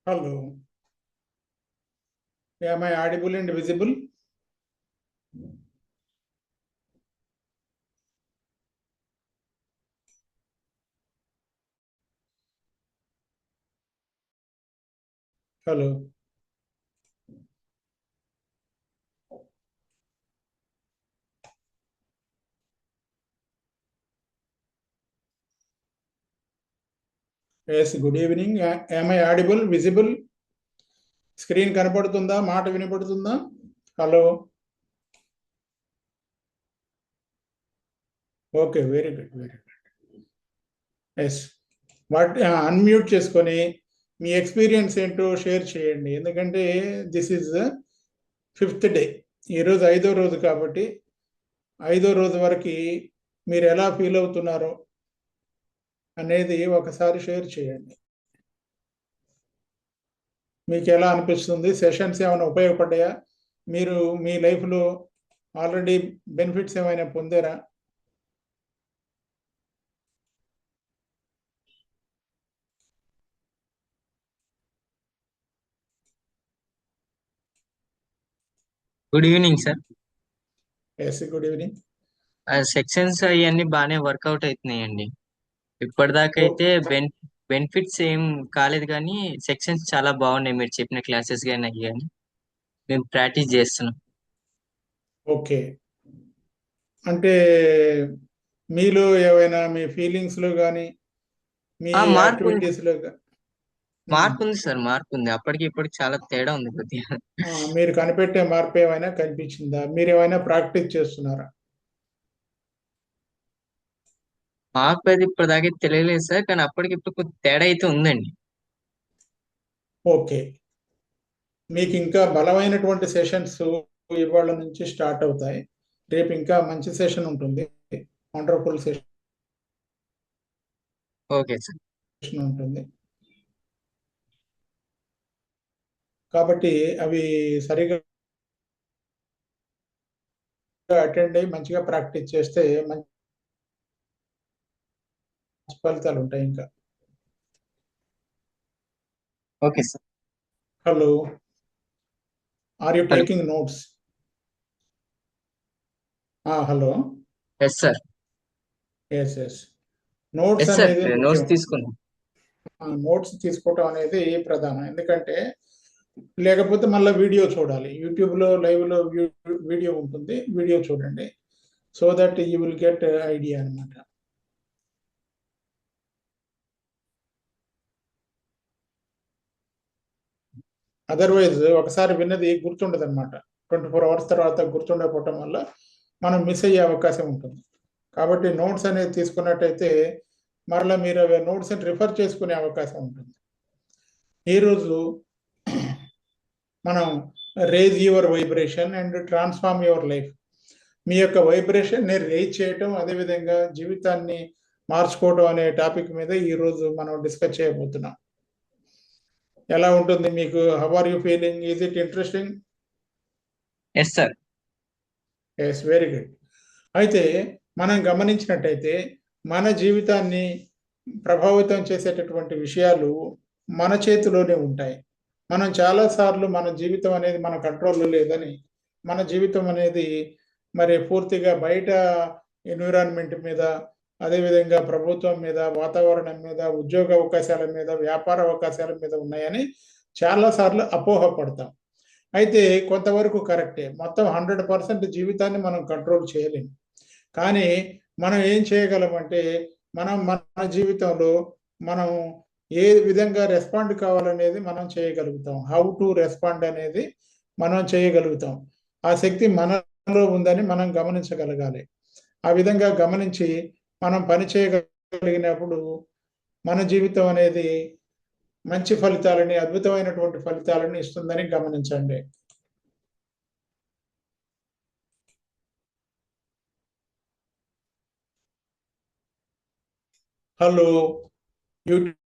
Hello. Am I audible and visible? Hello. Yes, good evening. Am I audible, visible? Screen కనపడుతుందా? మాట వినపడుతుందా? Hello. Okay, very good, very good. Yes. Unmute చేసుకొని మీ experience ఏంటో share చేయండి. ఎందుకంటే this is 5th day. ఈరోజు 5వ రోజు కాబట్టి 5వ రోజు వరకు మీరు ఎలా ఫీల్ అవుతున్నారో అనేది ఒకసారి షేర్ చేయండి. మీకు ఎలా అనిపిస్తుంది? సెషన్స్ ఏమైనా ఉపయోగపడ్డాయా? మీరు మీ లైఫ్లో ఆల్రెడీ బెనిఫిట్స్ ఏమైనా పొందారా? Good evening sir. Yes, good evening. Sections అవన్నీ బాగానే వర్కౌట్ అవుతున్నాయండి. ఇప్పటిదాకా అయితే బెనిఫిట్స్ ఏం కాలేదు, కానీ సెక్షన్స్ చాలా బాగున్నాయి. మీరు చెప్పిన క్లాసెస్ కానీ అవి కానీ మేము ప్రాక్టీస్ చేస్తున్నాం. ఓకే. అంటే మీలో ఏవైనా మీ ఫీలింగ్స్లో కానీ మీ మార్పు ఉంది, యాక్టివిటీస్లో మార్పు ఉంది సార్, మార్పు ఉంది. అప్పటికి ఇప్పటికి చాలా తేడా ఉంది కొద్దిగా. మీరు కనిపెట్టే మార్పు ఏమైనా కనిపించిందా? మీరు ఏమైనా ప్రాక్టీస్ చేస్తున్నారా? మార్పు అయితే ఇప్పటిదాకా తెలియలేదు సార్, కానీ అప్పటికి ఇప్పుడు కొద్ది తేడా అయితే ఉందండి. ఓకే. మీకు ఇంకా బలమైనటువంటి సెషన్స్ ఇవాళ నుంచి స్టార్ట్ అవుతాయి. రేపు ఇంకా మంచి సెషన్ ఉంటుంది, వండర్ఫుల్ సెషన్ ఓకే సార్. ఉంటుంది. కాబట్టి అవి సరిగా అటెండ్ అయ్యి మంచిగా ప్రాక్టీస్ చేస్తే మంచి ఫలితాలు ఉంటాయి. ఇంకా okay sir. Hello, are you hello. Taking notes? Hello. Yes sir. Yes, yes. Notes yes sir, అనేది నోట్స్ ముఖ్యం. తీసుకున్నాం. నోట్స్ తీసుకోవటం అనేది ప్రధానం. ఎందుకంటే లేకపోతే మళ్ళీ వీడియో చూడాలి. యూట్యూబ్లో లైవ్లో వీడియో ఉంటుంది, వీడియో చూడండి. So that you will get idea అనమాట. అదర్వైజ్ ఒకసారి విన్నది గుర్తుండదు అనమాట. 24 అవర్స్ తర్వాత గుర్తుండకపోవటం వల్ల మనం మిస్ అయ్యే అవకాశం ఉంటుంది. కాబట్టి నోట్స్ అనేది తీసుకున్నట్టయితే మరలా మీరు అవి నోట్స్ని రిఫర్ చేసుకునే అవకాశం ఉంటుంది. ఈరోజు మనం raise your vibration and transform your life. మీ యొక్క వైబ్రేషన్ని రేజ్ చేయటం, అదేవిధంగా జీవితాన్ని మార్చుకోవడం అనే టాపిక్ మీద ఈరోజు మనం డిస్కస్ చేయబోతున్నాం. ఎలా ఉంటుంది మీకు? How are you feeling? Is it interesting? Yes sir. Yes, very good. అయితే మనం గమనించినట్టయితే మన జీవితాన్ని ప్రభావితం చేసేటటువంటి విషయాలు మన చేతిలోనే ఉంటాయి. మనం చాలాసార్లు మన జీవితం అనేది మన కంట్రోల్లో లేదని, మన జీవితం అనేది మరి పూర్తిగా బయట ఎన్విరాన్మెంట్ మీద, అదేవిధంగా ప్రభుత్వం మీద, వాతావరణం మీద, ఉద్యోగ అవకాశాల మీద, వ్యాపార అవకాశాల మీద ఉన్నాయని చాలాసార్లు అపోహపడతాం. అయితే కొంతవరకు కరెక్టే. మొత్తం 100% జీవితాన్ని మనం కంట్రోల్ చేయలేము. కానీ మనం ఏం చేయగలమంటే మనం మన జీవితంలో మనం ఏ విధంగా రెస్పాండ్ కావాలనేది మనం చేయగలుగుతాం. హౌ టు రెస్పాండ్ అనేది మనం చేయగలుగుతాం. ఆ శక్తి మనలో ఉందని మనం గమనించగలగాలి. ఆ విధంగా గమనించి మనం పని చేయగలిగినప్పుడు మన జీవితం అనేది మంచి ఫలితాలని, అద్భుతమైనటువంటి ఫలితాలని ఇస్తుందని గమనించండి. హలో, యూట్యూబ్లో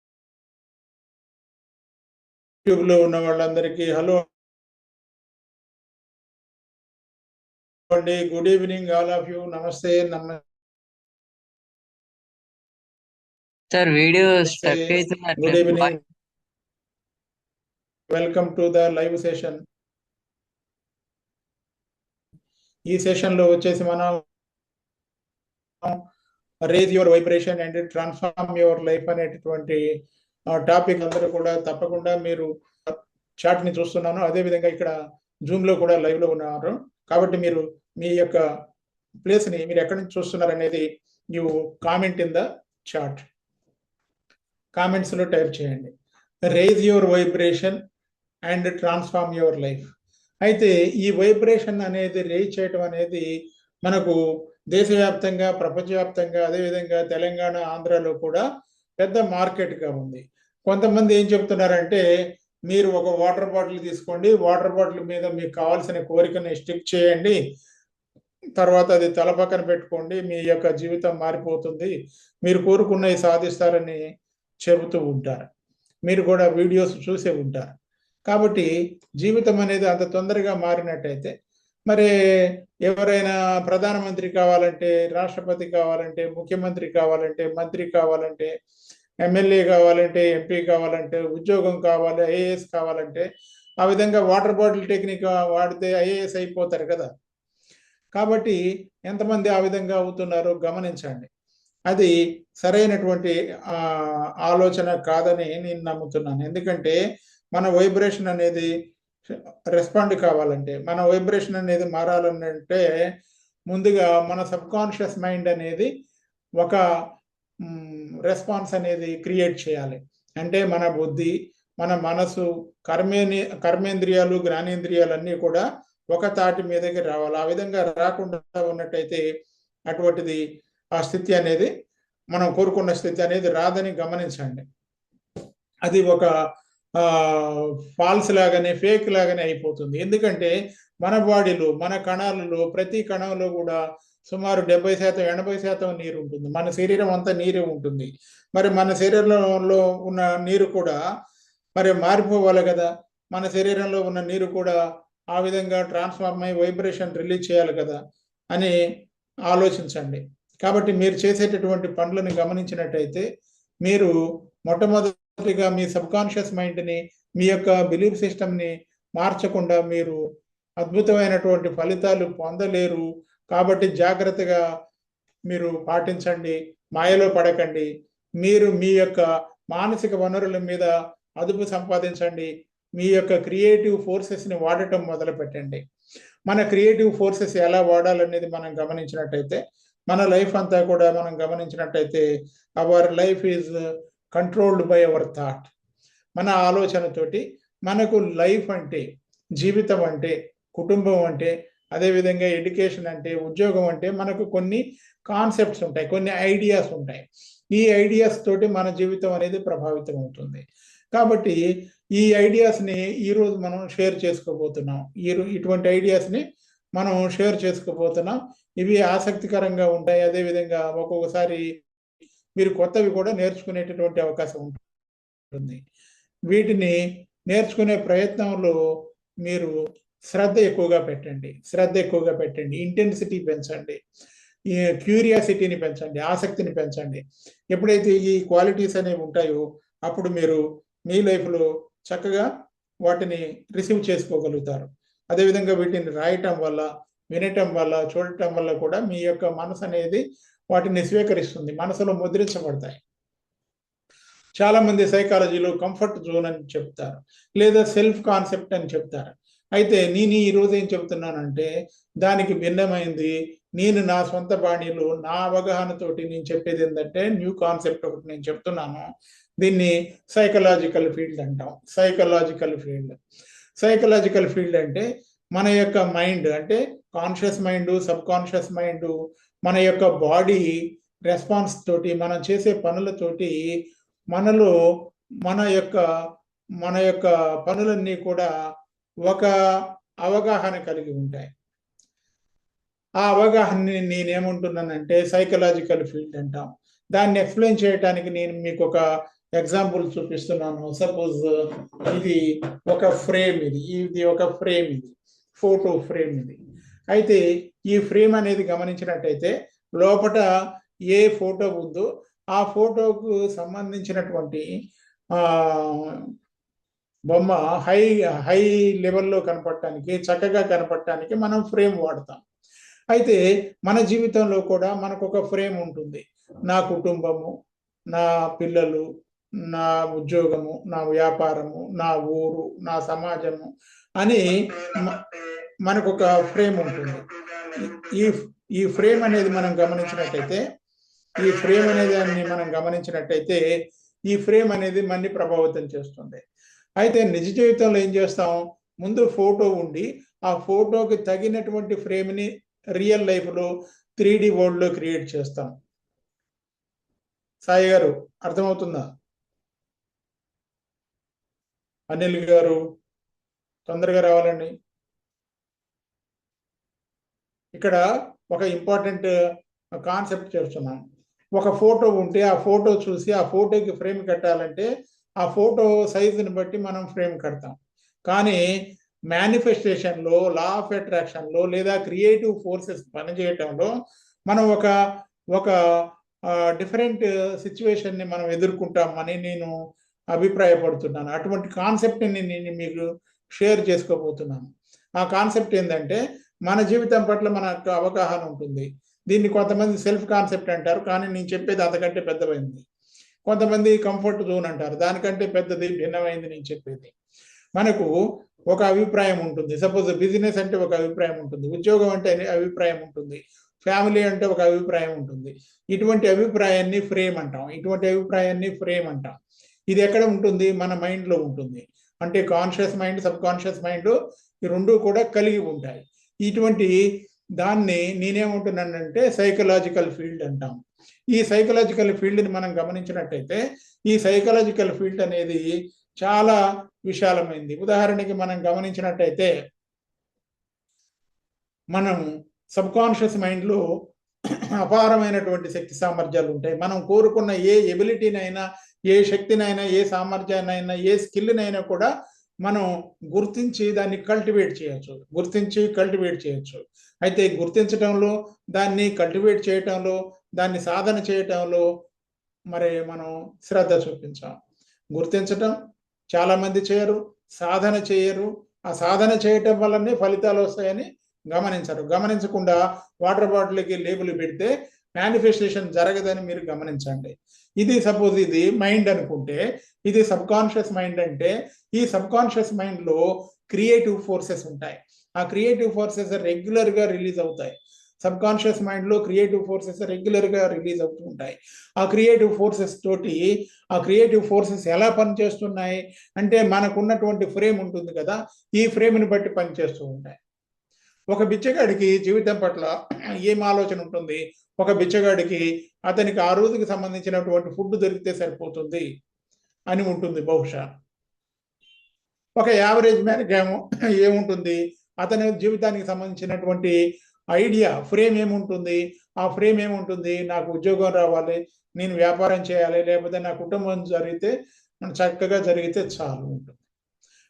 ఉన్న వాళ్ళందరికీ హలో అండి. Good evening all of you. నమస్తే, సార్ వీడియో నమస్తే. స్ట్రక్ అవుతున్నట్లే. Good evening. Welcome to the live session. ఈ సెషన్ లో వచ్చేసి మనం raise your vibration and transform your life అనేటటువంటి టాపిక్ అందరూ కూడా తప్పకుండా మీరు చాట్ ని చూస్తున్నాను. అదే విధంగా ఇక్కడ జూమ్ లో కూడా లైవ్ లో ఉన్నారు. కాబట్టి మీరు మీ యొక్క ప్లేస్ ని మీరు ఎక్కడి నుంచి చూస్తున్నారు అనేది you comment in the chat, comments లో టైప్ చేయండి. Raise your vibration and transform your life. అయితే ఈ వైబ్రేషన్ అనేది రేజ్ చేయటం అనేది మనకు దేశవ్యాప్తంగా, ప్రపంచవ్యాప్తంగా, అదేవిధంగా తెలంగాణ, ఆంధ్రాలో కూడా పెద్ద మార్కెట్గా ఉంది. కొంతమంది ఏం చెప్తున్నారంటే, మీరు ఒక వాటర్ బాటిల్ తీసుకోండి, వాటర్ బాటిల్ మీద మీకు కావాల్సిన కోరికని స్టిక్ చేయండి, తర్వాత అది తల పక్కన పెట్టుకోండి, మీ యొక్క జీవితం మారిపోతుంది, మీరు కోరుకున్నవి సాధిస్తారని చెబుతూ ఉంటారు. మీరు కూడా వీడియోస్ చూసే ఉంటారు. కాబట్టి జీవితం అనేది అంత తొందరగా మారినట్టయితే మరి ఎవరైనా ప్రధానమంత్రి కావాలంటే, రాష్ట్రపతి కావాలంటే, ముఖ్యమంత్రి కావాలంటే, మంత్రి కావాలంటే, ఎమ్మెల్యే కావాలంటే, ఎంపీ కావాలంటే, ఉద్యోగం కావాలి, ఐఏఎస్ కావాలంటే ఆ విధంగా వాటర్ బాటిల్ టెక్నిక్ వాడితే ఐఏఎస్ అయిపోతారు కదా. కాబట్టి ఎంతమంది ఆ విధంగా అవుతున్నారో గమనించండి. అది సరైనటువంటి ఆలోచన కాదని నేను నమ్ముతున్నాను. ఎందుకంటే మన వైబ్రేషన్ అనేది రెస్పాండ్ కావాలంటే, మన వైబ్రేషన్ అనేది మారాలంటే ముందుగా మన సబ్ కాన్షియస్ మైండ్ అనేది ఒక రెస్పాన్స్ అనేది క్రియేట్ చేయాలి. అంటే మన బుద్ధి, మన మనసు, కర్మేంద్రియాలు, జ్ఞానేంద్రియాలు అన్నీ కూడా ఒక తాటి మీదకి రావాలి. ఆ విధంగా రాకుండా ఉన్నట్టయితే అటువంటిది ఆ స్థితి అనేది, మనం కోరుకున్న స్థితి అనేది రాదని గమనించండి. అది ఒక ఫాల్స్ లాగానే, ఫేక్ లాగానే అయిపోతుంది. ఎందుకంటే మన బాడీలో, మన కణాలలో, ప్రతి కణంలో కూడా సుమారు 70%, 80% నీరు ఉంటుంది. మన శరీరం అంతా నీరే ఉంటుంది. మరి మన శరీరంలో ఉన్న నీరు కూడా మరి మారిపోవాలి కదా. మన శరీరంలో ఉన్న నీరు కూడా ఆ విధంగా ట్రాన్స్ఫార్మ్ అయ్యి వైబ్రేషన్ రిలీజ్ చేయాలి కదా అని ఆలోచించండి. కాబట్టి మీరు చేసేటటువంటి పనులను గమనించినట్టయితే మీరు మొట్టమొదటిగా మీ సబ్ కాన్షియస్ మైండ్ని, మీ యొక్క బిలీఫ్ సిస్టమ్ని మార్చకుండా మీరు అద్భుతమైనటువంటి ఫలితాలు పొందలేరు. కాబట్టి జాగ్రత్తగా మీరు పాటించండి, మాయలో పడకండి. మీరు మీ యొక్క మానసిక వనరుల మీద అదుపు సంపాదించండి. మీ యొక్క క్రియేటివ్ ఫోర్సెస్ని వాడటం మొదలు పెట్టండి. మన క్రియేటివ్ ఫోర్సెస్ ఎలా వాడాలనేది మనం గమనించినట్టయితే, మన లైఫ్ అంతా కూడా మనం గమనించినట్టయితే our life is controlled by our thought. మన ఆలోచనతోటి మనకు లైఫ్ అంటే, జీవితం అంటే, కుటుంబం అంటే, అదేవిధంగా ఎడ్యుకేషన్ అంటే, ఉద్యోగం అంటే మనకు కొన్ని కాన్సెప్ట్స్ ఉంటాయి, కొన్ని ఐడియాస్ ఉంటాయి. ఈ ఐడియాస్ తోటి మన జీవితం అనేది ప్రభావితం అవుతుంది. కాబట్టి ఈ ఐడియాస్ని ఈరోజు మనం షేర్ చేసుకోబోతున్నాం. ఇటువంటి ఐడియాస్ని మనం షేర్ చేసుకోబోతున్నాం. ఇవి ఆసక్తికరంగా ఉంటాయి. అదేవిధంగా ఒక్కొక్కసారి మీరు కొత్తవి కూడా నేర్చుకునేటటువంటి అవకాశం ఉంటుంది. వీటిని నేర్చుకునే ప్రయత్నంలో మీరు శ్రద్ధ ఎక్కువగా పెట్టండి, ఇంటెన్సిటీ పెంచండి, క్యూరియాసిటీని పెంచండి, ఆసక్తిని పెంచండి. ఎప్పుడైతే ఈ క్వాలిటీస్ అనేవి ఉంటాయో అప్పుడు మీరు మీ లైఫ్లో చక్కగా వాటిని రిసీవ్ చేసుకోగలుగుతారు. అదేవిధంగా వీటిని రాయటం వల్ల, వినటం వల్ల, చూడటం వల్ల కూడా మీ యొక్క మనసు అనేది వాటిని స్వీకరిస్తుంది, మనసులో ముద్రించబడతాయి. చాలా మంది సైకాలజీలో కంఫర్ట్ జోన్ అని చెప్తారు, లేదా సెల్ఫ్ కాన్సెప్ట్ అని చెప్తారు. అయితే నేను ఈరోజు ఏం చెప్తున్నానంటే దానికి భిన్నమైంది. నేను నా సొంత బాణీలో, నా అవగాహనతోటి నేను చెప్పేది ఏంటంటే న్యూ కాన్సెప్ట్ ఒకటి నేను చెప్తున్నాను. దీన్ని సైకలాజికల్ ఫీల్డ్ అంటాం. సైకలాజికల్ ఫీల్డ్ అంటే మన యొక్క మైండ్, అంటే conscious mind, sub conscious mind, మన యొక్క బాడీ రెస్పాన్స్ తోటి, మనం చేసే పనులతోటి మనలో మన యొక్క పనులన్నీ కూడా ఒక అవగాహన కలిగి ఉంటాయి. ఆ అవగాహనని నేనేమంటున్నానంటే సైకలాజికల్ ఫీల్డ్ అంటాం. దాన్ని ఎక్స్ప్లెయిన్ చేయడానికి నేను మీకు ఒక ఎగ్జాంపుల్ చూపిస్తున్నాను. సపోజ్ ఇది ఒక ఫ్రేమ్, ఇది ఒక ఫ్రేమ్, ఇది ఫోటో ఫ్రేమ్. ఇది అయితే ఈ ఫ్రేమ్ అనేది గమనించినట్టయితే లోపల ఏ ఫోటో ఉందో ఆ ఫోటోకు సంబంధించినటువంటి బొమ్మ హై హై లెవెల్లో కనపడటానికి, చక్కగా కనపడటానికి మనం ఫ్రేమ్ వాడతాం. అయితే మన జీవితంలో కూడా మనకు ఒక ఫ్రేమ్ ఉంటుంది. నా కుటుంబము, నా పిల్లలు, నా ఉద్యోగము, నా వ్యాపారము, నా ఊరు, నా సమాజము అని మనకు ఒక ఫ్రేమ్ ఉంటుంది. ఈ ఈ ఫ్రేమ్ అనేది మనం గమనించినట్టయితే, ఈ ఫ్రేమ్ అనేది మనం గమనించినట్టయితే ఈ ఫ్రేమ్ అనేది మనని ప్రభావితం చేస్తుంది. అయితే నిజ జీవితంలో ఏం చేస్తాం, ముందు ఫోటో ఉండి ఆ ఫోటోకి తగినటువంటి ఫ్రేమ్ని రియల్ లైఫ్లో 3D వరల్డ్లో క్రియేట్ చేస్తాం. సాయి గారు అర్థమవుతుందా? అనిల్ గారు తొందరగా రావాలండి. ఇక్కడ ఒక ఇంపార్టెంట్ కాన్సెప్ట్ చేస్తున్నాం. ఒక ఫోటో ఉంటే ఆ ఫోటో చూసి ఆ ఫోటోకి ఫ్రేమ్ కట్టాలంటే ఆ ఫోటో సైజుని బట్టి మనం ఫ్రేమ్ కడతాం. కానీ మేనిఫెస్టేషన్లో, లా ఆఫ్ అట్రాక్షన్లో లేదా క్రియేటివ్ ఫోర్సెస్ పనిచేయటంలో మనం ఒక ఒక డిఫరెంట్ సిచ్యువేషన్ని మనం ఎదుర్కొంటామని నేను అభిప్రాయపడుతున్నాను. అటువంటి కాన్సెప్ట్ని నేను మీకు షేర్ చేసుకోబోతున్నాను. ఆ కాన్సెప్ట్ ఏంటంటే, మన జీవితం పట్ల మనకు అవగాహన ఉంటుంది. దీన్ని కొంతమంది సెల్ఫ్ కాన్సెప్ట్ అంటారు, కానీ నేను చెప్పేది అంతకంటే పెద్దమైంది. కొంతమంది కంఫర్ట్ జోన్ అంటారు, దానికంటే పెద్దది భిన్నమైంది నేను చెప్పేది. మనకు ఒక అభిప్రాయం ఉంటుంది. సపోజ్ బిజినెస్ అంటే ఒక అభిప్రాయం ఉంటుంది, ఉద్యోగం అంటే అభిప్రాయం ఉంటుంది, ఫ్యామిలీ అంటే ఒక అభిప్రాయం ఉంటుంది. ఇటువంటి అభిప్రాయాన్ని ఫ్రేమ్ అంటాం. ఇది ఎక్కడ ఉంటుంది? మన మైండ్లో ఉంటుంది. అంటే conscious mind, sub conscious mind ఈ రెండు కూడా కలిగి ఉంటాయి. ఇటువంటి దాన్ని నేనేమంటున్నానంటే సైకలాజికల్ ఫీల్డ్ అంటాం. ఈ సైకలాజికల్ ఫీల్డ్ని మనం గమనించినట్టయితే ఈ సైకలాజికల్ ఫీల్డ్ అనేది చాలా విశాలమైంది. ఉదాహరణకి మనం గమనించినట్టయితే మనం సబ్ కాన్షియస్ మైండ్లో అపారమైనటువంటి శక్తి సామర్థ్యాలు ఉంటాయి. మనం కోరుకున్న ఏ ఎబిలిటీనైనా, ఏ శక్తినైనా, ఏ సామర్థ్యాన్నైనా, ఏ స్కిల్నైనా కూడా మనం గుర్తించి దాన్ని కల్టివేట్ చేయొచ్చు. అయితే గుర్తించడంలో, దాన్ని కల్టివేట్ చేయటంలో, దాన్ని సాధన చేయటంలో మరి మనం శ్రద్ధ చూపించాం. గుర్తించటం చాలామంది చేయరు, సాధన చేయరు. ఆ సాధన చేయటం వల్లనే ఫలితాలు వస్తాయని గమనించకుండా వాటర్ బాటిల్కి లేబుల్ పెడితే మేనిఫెస్టేషన్ జరగదని మీరు గమనించండి. ఇది సపోజ్ ఇది మైండ్ అనుకుంటే, ఇది సబ్ కాన్షియస్ మైండ్ అంటే, ఈ సబ్ కాన్షియస్ మైండ్లో క్రియేటివ్ ఫోర్సెస్ ఉంటాయి. ఆ క్రియేటివ్ ఫోర్సెస్ రెగ్యులర్గా రిలీజ్ అవుతాయి. సబ్ కాన్షియస్ మైండ్లో క్రియేటివ్ ఫోర్సెస్ రెగ్యులర్గా రిలీజ్ అవుతూ ఉంటాయి. ఆ క్రియేటివ్ ఫోర్సెస్ ఎలా పనిచేస్తున్నాయి అంటే, మనకున్నటువంటి ఫ్రేమ్ ఉంటుంది కదా, ఈ ఫ్రేమ్ని బట్టి పనిచేస్తూ ఉంటాయి. ఒక బిచ్చగాడికి జీవితం పట్ల ఏం ఆలోచన ఉంటుంది? ఒక బిచ్చగాడికి అతనికి ఆ రోజుకి సంబంధించినటువంటి ఫుడ్ దొరికితే సరిపోతుంది అని ఉంటుంది బహుశా. ఒక యావరేజ్ మ్యాన్కి ఏముంటుంది? అతని జీవితానికి సంబంధించినటువంటి ఐడియా ఫ్రేమ్ ఏముంటుంది? ఆ ఫ్రేమ్ ఏముంటుంది? నాకు ఉద్యోగం రావాలి, నేను వ్యాపారం చేయాలి, లేకపోతే నా కుటుంబం చక్కగా జరిగితే చాలు ఉంటుంది.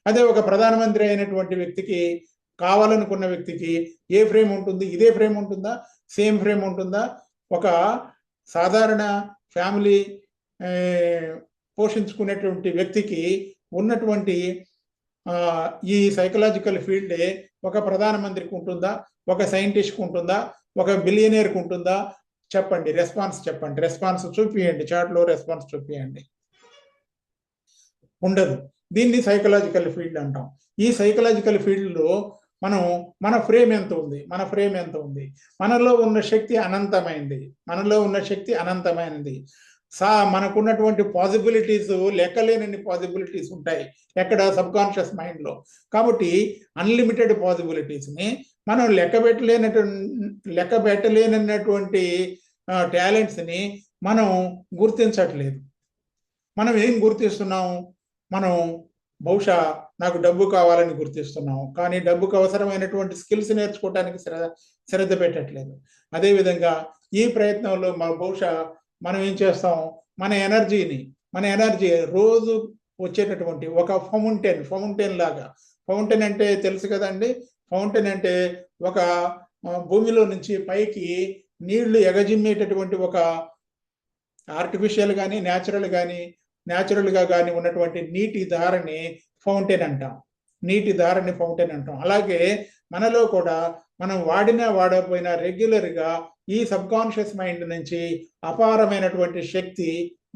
అదే ఒక ప్రధానమంత్రి అయినటువంటి వ్యక్తికి, కావాలనుకున్న వ్యక్తికి ఏ ఫ్రేమ్ ఉంటుంది? ఇదే ఫ్రేమ్ ఉంటుందా? సేమ్ ఫ్రేమ్ ఉంటుందా? ఒక సాధారణ ఫ్యామిలీ పోషించుకునేటువంటి వ్యక్తికి ఉన్నటువంటి ఈ సైకలాజికల్ ఫీల్డే ఒక ప్రధానమంత్రికి ఉంటుందా? ఒక సైంటిస్ట్కి ఉంటుందా? ఒక బిలియనీర్కి ఉంటుందా? చెప్పండి, రెస్పాన్స్ చూపియండి, చాట్లో రెస్పాన్స్ చూపియండి. ఉండదు. దీన్ని సైకలాజికల్ ఫీల్డ్ అంటాం. ఈ సైకలాజికల్ ఫీల్డ్లో మన ఫ్రేమ్ ఎంత ఉంది? మనలో ఉన్న శక్తి అనంతమైనది. మనకున్నటువంటి పాసిబిలిటీస్ లెక్కలేనన్ని పాసిబిలిటీస్ ఉంటాయి. ఎక్కడ? సబ్ కాన్షియస్ మైండ్లో. కాబట్టి అన్లిమిటెడ్ పాసిబిలిటీస్ని మనం లెక్క పెట్టలేనటువంటి టాలెంట్స్ని మనం గుర్తించట్లేదు. మనం ఏం గుర్తిస్తున్నాం? మనం బహుశా నాకు డబ్బు కావాలని గుర్తిస్తున్నాం, కానీ డబ్బుకు అవసరమైనటువంటి స్కిల్స్ నేర్చుకోవడానికి శ్రద్ధ పెట్టట్లేదు. అదేవిధంగా ఈ ప్రయత్నంలో బహుశా మనం ఏం చేస్తాం? మన ఎనర్జీ రోజు వచ్చేటటువంటి ఒక ఫౌంటైన్ లాగా. ఫౌంటైన్ అంటే తెలుసు కదండి. ఫౌంటైన్ అంటే ఒక భూమిలో నుంచి పైకి నీళ్లు ఎగజిమ్మేటటువంటి ఒక ఆర్టిఫిషియల్ కానీ న్యాచురల్గా కానీ ఉన్నటువంటి నీటి ధారని ఫౌంటైన్ అంటాం, నీటి ధారని ఫౌంటైన్ అంటాం. అలాగే మనలో కూడా మనం వాడినా వాడకపోయినా రెగ్యులర్గా ఈ సబ్ కాన్షియస్ మైండ్ నుంచి అపారమైనటువంటి శక్తి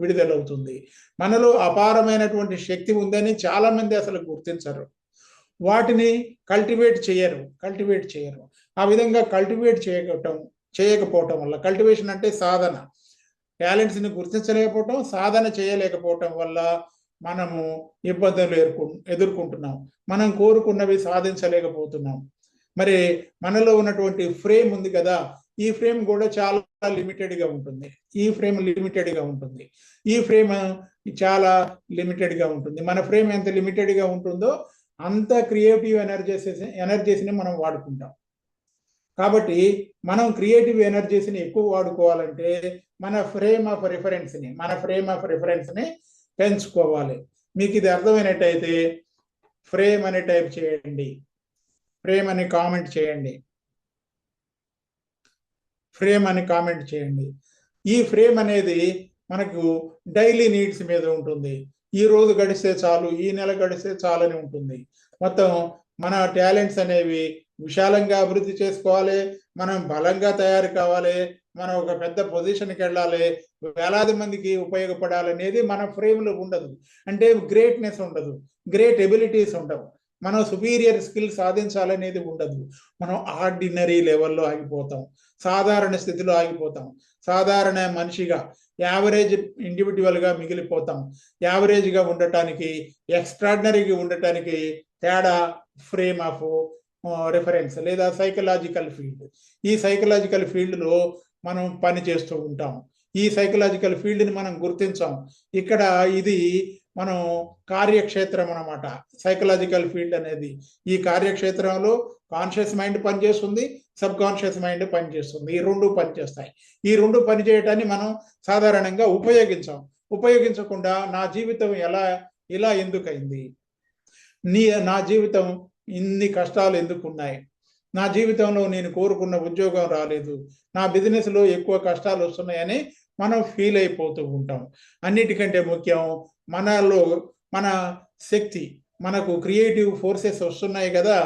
విడుదలవుతుంది. మనలో అపారమైనటువంటి శక్తి ఉందని చాలా మంది అసలు గుర్తించరు, వాటిని కల్టివేట్ చేయరు. ఆ విధంగా కల్టివేట్ చేయకపోవటం వల్ల, కల్టివేషన్ అంటే సాధన, టాలెంట్స్ని గుర్తించలేకపోవటం, సాధన చేయలేకపోవటం వల్ల మనము ఇబ్బందులు ఎదుర్కొంటున్నాం. మనం కోరుకున్నవి సాధించలేకపోతున్నాం. మరి మనలో ఉన్నటువంటి ఫ్రేమ్ ఉంది కదా, ఈ ఫ్రేమ్ కూడా చాలా లిమిటెడ్గా ఉంటుంది. ఈ ఫ్రేమ్ చాలా లిమిటెడ్గా ఉంటుంది. మన ఫ్రేమ్ ఎంత లిమిటెడ్గా ఉంటుందో అంత క్రియేటివ్ ఎనర్జీస్ని మనం వాడుకుంటాం. కాబట్టి మనం క్రియేటివ్ ఎనర్జీస్ని ఎక్కువ వాడుకోవాలంటే మన ఫ్రేమ్ ఆఫ్ రిఫరెన్స్ని పెంచుకోవాలి. మీకు ఇది అర్థమైనట్టయితే ఫ్రేమ్ అని టైప్ చేయండి, ఫ్రేమ్ అని కామెంట్ చేయండి. ఈ ఫ్రేమ్ అనేది మనకు డైలీ నీడ్స్ మీద ఉంటుంది. ఈ రోజు గడిస్తే చాలు, ఈ నెల గడిస్తే చాలు అని ఉంటుంది. మొత్తం మన టాలెంట్స్ అనేవి విశాలంగా అభివృద్ధి చేసుకోవాలి, మనం బలంగా తయారు కావాలి, మనం ఒక పెద్ద పొజిషన్కి వెళ్ళాలి, వేలాది మందికి ఉపయోగపడాలనేది మన ఫ్రేమ్లో ఉండదు. అంటే గ్రేట్నెస్ ఉండదు, గ్రేట్ ఎబిలిటీస్ ఉండవు, మనం సుపీరియర్ స్కిల్ సాధించాలనేది ఉండదు. మనం ఆర్డినరీ లెవెల్లో ఆగిపోతాం, సాధారణ స్థితిలో ఆగిపోతాం, సాధారణ మనిషిగా యావరేజ్ ఇండివిజువల్గా మిగిలిపోతాం. యావరేజ్గా ఉండటానికి, ఎక్స్ట్రాడినరీగా ఉండటానికి తేడా ఫ్రేమ్ ఆఫ్ రిఫరెన్స్ లేదా సైకలాజికల్ ఫీల్డ్. ఈ సైకలాజికల్ ఫీల్డ్లో మనం పని చేస్తూ ఉంటాం. ఈ సైకలాజికల్ ఫీల్డ్ని మనం గుర్తించాం. ఇక్కడ ఇది మనం కార్యక్షేత్రం అన్నమాట. సైకలాజికల్ ఫీల్డ్ అనేది ఈ కార్యక్షేత్రంలో కాన్షియస్ మైండ్ పనిచేస్తుంది, సబ్ కాన్షియస్ మైండ్ పనిచేస్తుంది. ఈ రెండు పనిచేస్తాయి. ఈ రెండు పనిచేయటాన్ని మనం సాధారణంగా ఉపయోగించకుండా నా జీవితం ఇలా ఎందుకైంది, నా జీవితం ఇన్ని కష్టాలు ఎందుకున్నాయి, నా జీవితంలో నేను కోరుకున్న ఉద్యోగం రాలేదు, నా బిజినెస్లో ఎక్కువ కష్టాలు వస్తున్నాయని మనం ఫీల్ అయిపోతూ ఉంటాం. అన్నిటికంటే ముఖ్యం మన శక్తి, మనకు క్రియేటివ్ ఫోర్సెస్ వస్తున్నాయి కదా,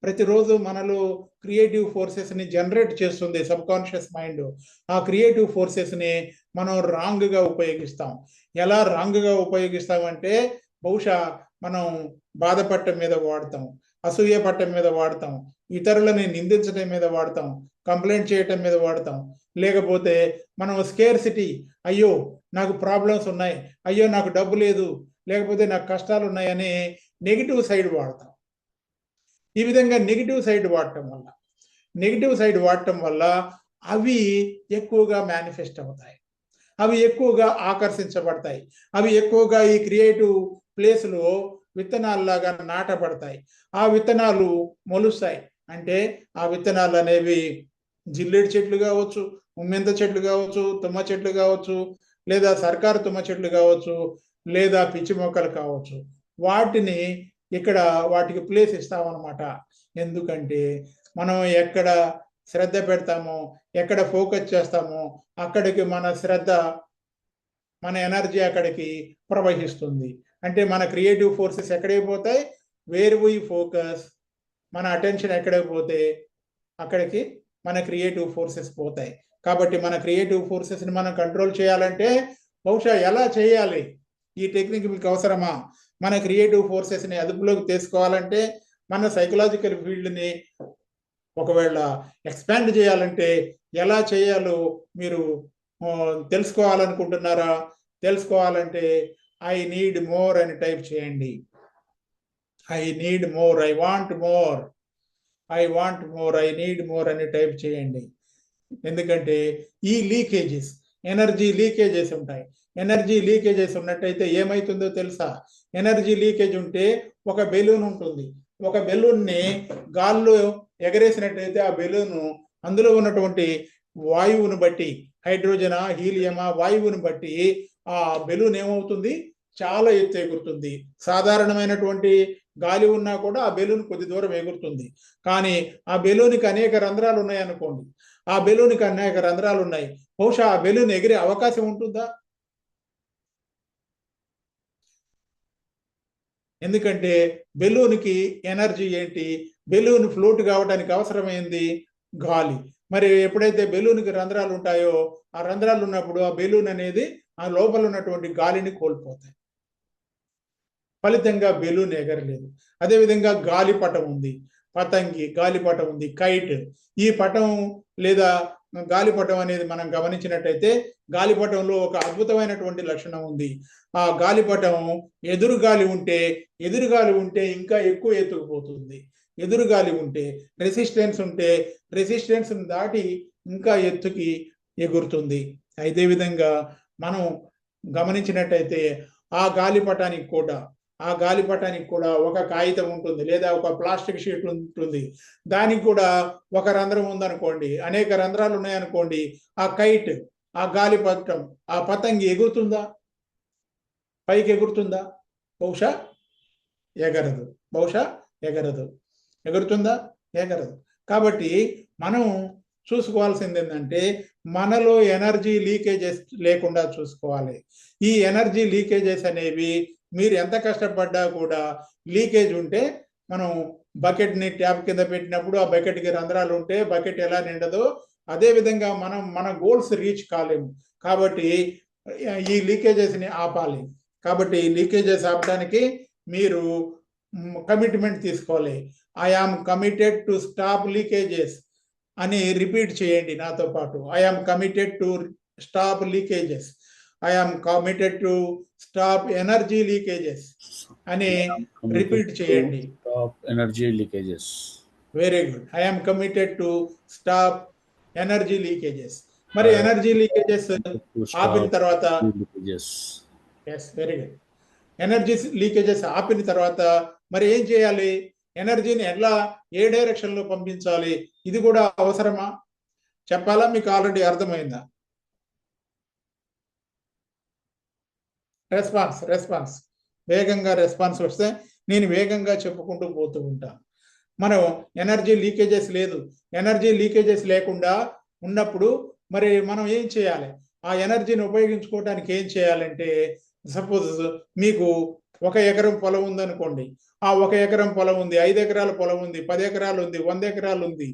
ప్రతిరోజు మనలో క్రియేటివ్ ఫోర్సెస్ని జనరేట్ చేస్తుంది సబ్ కాన్షియస్ మైండ్. ఆ క్రియేటివ్ ఫోర్సెస్ని మనం రాంగ్గా ఉపయోగిస్తాం. ఎలా రాంగ్గా ఉపయోగిస్తామంటే బహుశా మనం బాధపడటం మీద వాడతాం, అసూయ పట్టం మీద వాడతాం, ఇతరులని నిందించడం మీద వాడతాం, కంప్లైంట్ చేయటం మీద వాడతాం. లేకపోతే మనం స్కేర్సిటీ, అయ్యో నాకు ప్రాబ్లమ్స్ ఉన్నాయి, అయ్యో నాకు డబ్బు లేదు, లేకపోతే నాకు కష్టాలు ఉన్నాయని నెగిటివ్ సైడ్ వాడతాం. ఈ విధంగా నెగిటివ్ సైడ్ వాడటం వల్ల అవి ఎక్కువగా మేనిఫెస్ట్ అవుతాయి, అవి ఎక్కువగా ఆకర్షించబడతాయి, అవి ఎక్కువగా ఈ క్రియేటివ్ ప్లేస్లో విత్తనాల్లాగా నాటబడతాయి. ఆ విత్తనాలు మొలుస్తాయి. అంటే ఆ విత్తనాలు అనేవి జిల్లేడు చెట్లు కావచ్చు, ఉమ్మెంత చెట్లు కావచ్చు, తుమ్మ చెట్లు కావచ్చు, లేదా సర్కారు తుమ్మ చెట్లు కావచ్చు, లేదా పిచ్చి మొక్కలు కావచ్చు. వాటికి ప్లేస్ ఇస్తామన్నమాట. ఎందుకంటే మనం ఎక్కడ శ్రద్ధ పెడతామో, ఎక్కడ ఫోకస్ చేస్తామో అక్కడికి మన ఎనర్జీ అక్కడికి ప్రవహిస్తుంది. అంటే మన క్రియేటివ్ ఫోర్సెస్ ఎక్కడికి పోతాయి, వేర్ వి ఫోకస్, మన అటెన్షన్ ఎక్కడికి పోతే అక్కడికి మన క్రియేటివ్ ఫోర్సెస్ పోతాయి. కాబట్టి మన క్రియేటివ్ ఫోర్సెస్ని మనం కంట్రోల్ చేయాలంటే బహుశా ఎలా చేయాలి, ఈ టెక్నిక్ మీకు అవసరమా? మన క్రియేటివ్ ఫోర్సెస్ని అదుపులోకి తీసుకోవాలంటే మన సైకలాజికల్ ఫీల్డ్ని ఒకవేళ ఎక్స్పాండ్ చేయాలంటే ఎలా చేయాలో మీరు తెలుసుకోవాలనుకుంటున్నారా? తెలుసుకోవాలంటే ఐ నీడ్ మోర్ అని టైప్ చేయండి. I need more, I want more, I want more, I need more అని టైప్ చేయండి. ఎందుకంటే ఈ ఎనర్జీ లీకేజెస్ ఉంటాయి. ఎనర్జీ లీకేజెస్ ఉన్నట్టయితే ఏమవుతుందో తెలుసా? ఎనర్జీ లీకేజ్ ఉంటే ఒక బెలూన్ ఉంటుంది. ఒక బెలూన్ని గాల్లో ఎగరేసినట్టయితే ఆ బెలూను అందులో ఉన్నటువంటి వాయువును బట్టి, హైడ్రోజనా హీలియమా వాయువుని బట్టి ఆ బెలూన్ ఏమవుతుంది? చాలా ఎత్తు ఎగురుతుంది. సాధారణమైనటువంటి గాలి ఉన్నా కూడా ఆ బెలూన్ కొద్ది దూరం ఎగురుతుంది. కానీ ఆ బెలూన్కి అనేక రంధ్రాలు ఉన్నాయనుకోండి, ఆ బెలూన్కి అనేక రంధ్రాలు ఉన్నాయి, బహుశా ఆ బెలూన్ ఎగిరే అవకాశం ఉంటుందా? ఎందుకంటే బెలూన్కి ఎనర్జీ ఏంటి? బెలూన్ ఫ్లోట్ కావడానికి అవసరమైంది గాలి. మరి ఎప్పుడైతే బెలూన్కి రంధ్రాలు ఉంటాయో ఆ రంధ్రాలు ఉన్నప్పుడు ఆ బెలూన్ అనేది ఆ లోపల ఉన్నటువంటి గాలిని కోల్పోతాయి. ఫలితంగా బెలూన్ ఎగరలేదు. అదేవిధంగా గాలిపటం ఉంది, పతంగి, గాలిపటం ఉంది, కైట్. ఈ పటం లేదా గాలిపటం అనేది మనం గమనించినట్టయితే గాలిపటంలో ఒక అద్భుతమైనటువంటి లక్షణం ఉంది. ఆ గాలిపటం ఎదురుగాలి ఉంటే ఇంకా ఎక్కువ ఎత్తుకుపోతుంది. ఎదురుగాలి ఉంటే రెసిస్టెన్స్ ఉంటే రెసిస్టెన్స్ దాటి ఇంకా ఎత్తుకి ఎగురుతుంది. అదే విధంగా మనం గమనించినట్టయితే ఆ గాలిపటానికి కూడా ఒక కాగితం ఉంటుంది లేదా ఒక ప్లాస్టిక్ షీట్ ఉంటుంది. దానికి కూడా ఒక రంధ్రం ఉందనుకోండి, అనేక రంధ్రాలు ఉన్నాయనుకోండి, ఆ కైట్, ఆ గాలిపటం, ఆ పతంగి ఎగురుతుందా? పైకి ఎగురుతుందా? బహుశా ఎగరదు. ఎగురుతుందా? ఎగరదు. కాబట్టి మనం చూసుకోవాల్సింది ఏంటంటే మనలో ఎనర్జీ లీకేజెస్ లేకుండా చూసుకోవాలి. ఈ ఎనర్జీ లీకేజెస్ అనేవి మీరు ఎంత కష్టపడ్డా కూడా లీకేజ్ ఉంటే మనం బకెట్ని ట్యాప్ కింద పెట్టినప్పుడు ఆ బకెట్కి రంధ్రాలు ఉంటే బకెట్ ఎలా నిండదో అదే విధంగా మనం మన గోల్స్ రీచ్ కాలేము. కాబట్టి ఈ లీకేజెస్ని ఆపాలి. కాబట్టి ఈ లీకేజెస్ ఆపడానికి మీరు కమిట్మెంట్ తీసుకోవాలి. I am committed to stop leakages అని రిపీట్ చేయండి నాతో పాటు. I am committed to stop leakages. I am committed to stop energy leakages అని రిపీట్ చేయండి. Stop energy leakages. Very good. I am committed to stop energy leakages. మరి energy leakages ఆపిన తర్వాత yes, very good. Energy leakages ఆపిన తర్వాత మరి ఏం చేయాలి? ఎనర్జీని ఎలా ఏ డైరెక్షన్లో పంపించాలి? ఇది కూడా అవసరమా? చెప్పాలా? మీకు ఆల్రెడీ అర్థమైందా? రెస్పాన్స్ వేగంగా రెస్పాన్స్ వస్తే నేను వేగంగా చెప్పుకుంటూ పోతూ ఉంటాను. మనం ఎనర్జీ లీకేజెస్ లేదు. ఎనర్జీ లీకేజెస్ లేకుండా ఉన్నప్పుడు మరి మనం ఏం చేయాలి? ఆ ఎనర్జీని ఉపయోగించుకోవడానికి ఏం చేయాలంటే, సపోజ్ మీకు 1 ఎకరం పొలం ఉందనుకోండి. ఆ 1 ఎకరం పొలం ఉంది, 5 ఎకరాల పొలం ఉంది, 10 ఎకరాలు ఉంది, 100 ఎకరాలు ఉంది.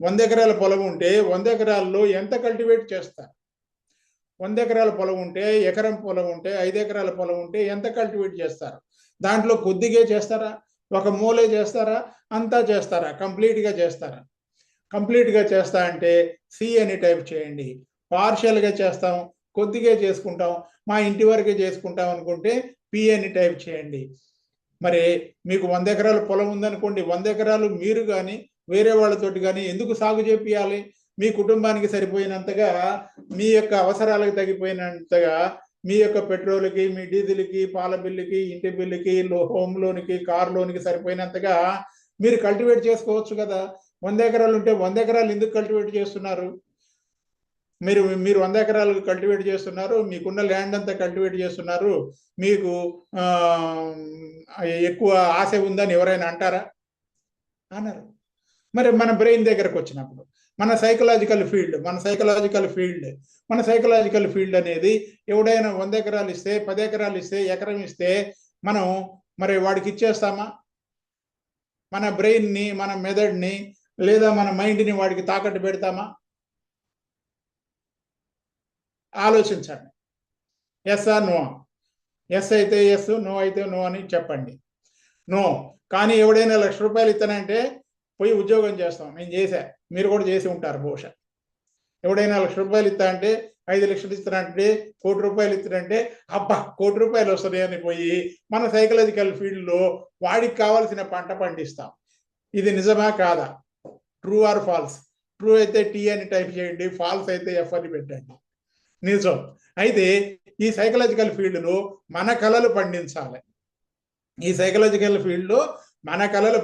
100 ఎకరాల పొలం ఉంటే 100 ఎకరాల్లో ఎంత కల్టివేట్ చేస్తారు? 100 ఎకరాల పొలం ఉంటే, ఎకరం పొలం ఉంటే, 5 ఎకరాల పొలం ఉంటే ఎంత కల్టివేట్ చేస్తారు? దాంట్లో కొద్దిగా చేస్తారా? ఒక మూలే చేస్తారా? అంతా చేస్తారా? కంప్లీట్గా చేస్తారా? కంప్లీట్గా చేస్తా అంటే సి అని టైప్ చేయండి. పార్షియల్గా చేస్తాం, కొద్దిగా చేసుకుంటాం, మా ఇంటి వరకే చేసుకుంటాం అనుకుంటే పి అని టైప్ చేయండి. మరి మీకు 100 ఎకరాల పొలం ఉందనుకోండి, 100 ఎకరాలు మీరు కానీ వేరే వాళ్ళతోటి కానీ ఎందుకు సాగు చేపియాలి? మీ కుటుంబానికి సరిపోయినంతగా, మీ యొక్క అవసరాలకు తగ్గిపోయినంతగా, మీ యొక్క పెట్రోల్కి, మీ డీజిల్కి, పాల బిల్లుకి, ఇంటి బిల్లుకి, హోమ్ లోన్కి, కార్ లోన్కి సరిపోయినంతగా మీరు కల్టివేట్ చేసుకోవచ్చు కదా. 100 ఎకరాలు ఉంటే 100 ఎకరాలు ఎందుకు కల్టివేట్ చేస్తున్నారు? మీరు 100 ఎకరాలు కల్టివేట్ చేస్తున్నారు, మీకున్న ల్యాండ్ అంతా కల్టివేట్ చేస్తున్నారు, మీకు ఎక్కువ ఆశ ఉందని ఎవరైనా అంటారా? అన్నారు. మరి మన బ్రెయిన్ దగ్గరకు వచ్చినప్పుడు మన సైకలాజికల్ ఫీల్డ్ అనేది ఎవడైనా 100 ఎకరాలు ఇస్తే, 10 ఎకరాలు ఇస్తే, ఎకరం ఇస్తే మనం మరి వాడికి ఇచ్చేస్తామా? మన బ్రెయిన్ని, మన మెదడుని లేదా మన మైండ్ని వాడికి తాకట్టు పెడతామా? ఆలోచించండి. Yes or no? ఎస్ అయితే ఎస్, నో అయితే నో అని చెప్పండి. నో. కానీ ఎవడైనా ₹1,00,000 ఇస్తానంటే పోయి ఉద్యోగం చేస్తాం. నేను చేశా, మీరు కూడా చేసి ఉంటారు బహుశా. ఎవడైనా ₹1,00,000 ఇస్తా అంటే, 5 లక్షలు ఇస్తానంటే, ₹1,00,00,000 ఇస్తానంటే అబ్బా ₹1,00,00,000 వస్తుంది అని పోయి మన సైకలాజికల్ ఫీల్డ్లో వాడికి కావాల్సిన పంట పండిస్తాం. ఇది నిజమా కాదా? True or false? ట్రూ అయితే టీ అని టైప్ చేయండి, ఫాల్స్ అయితే ఎఫ్ అని పెట్టండి. నిజం. అయితే ఈ సైకలాజికల్ ఫీల్డ్లో మన కళలు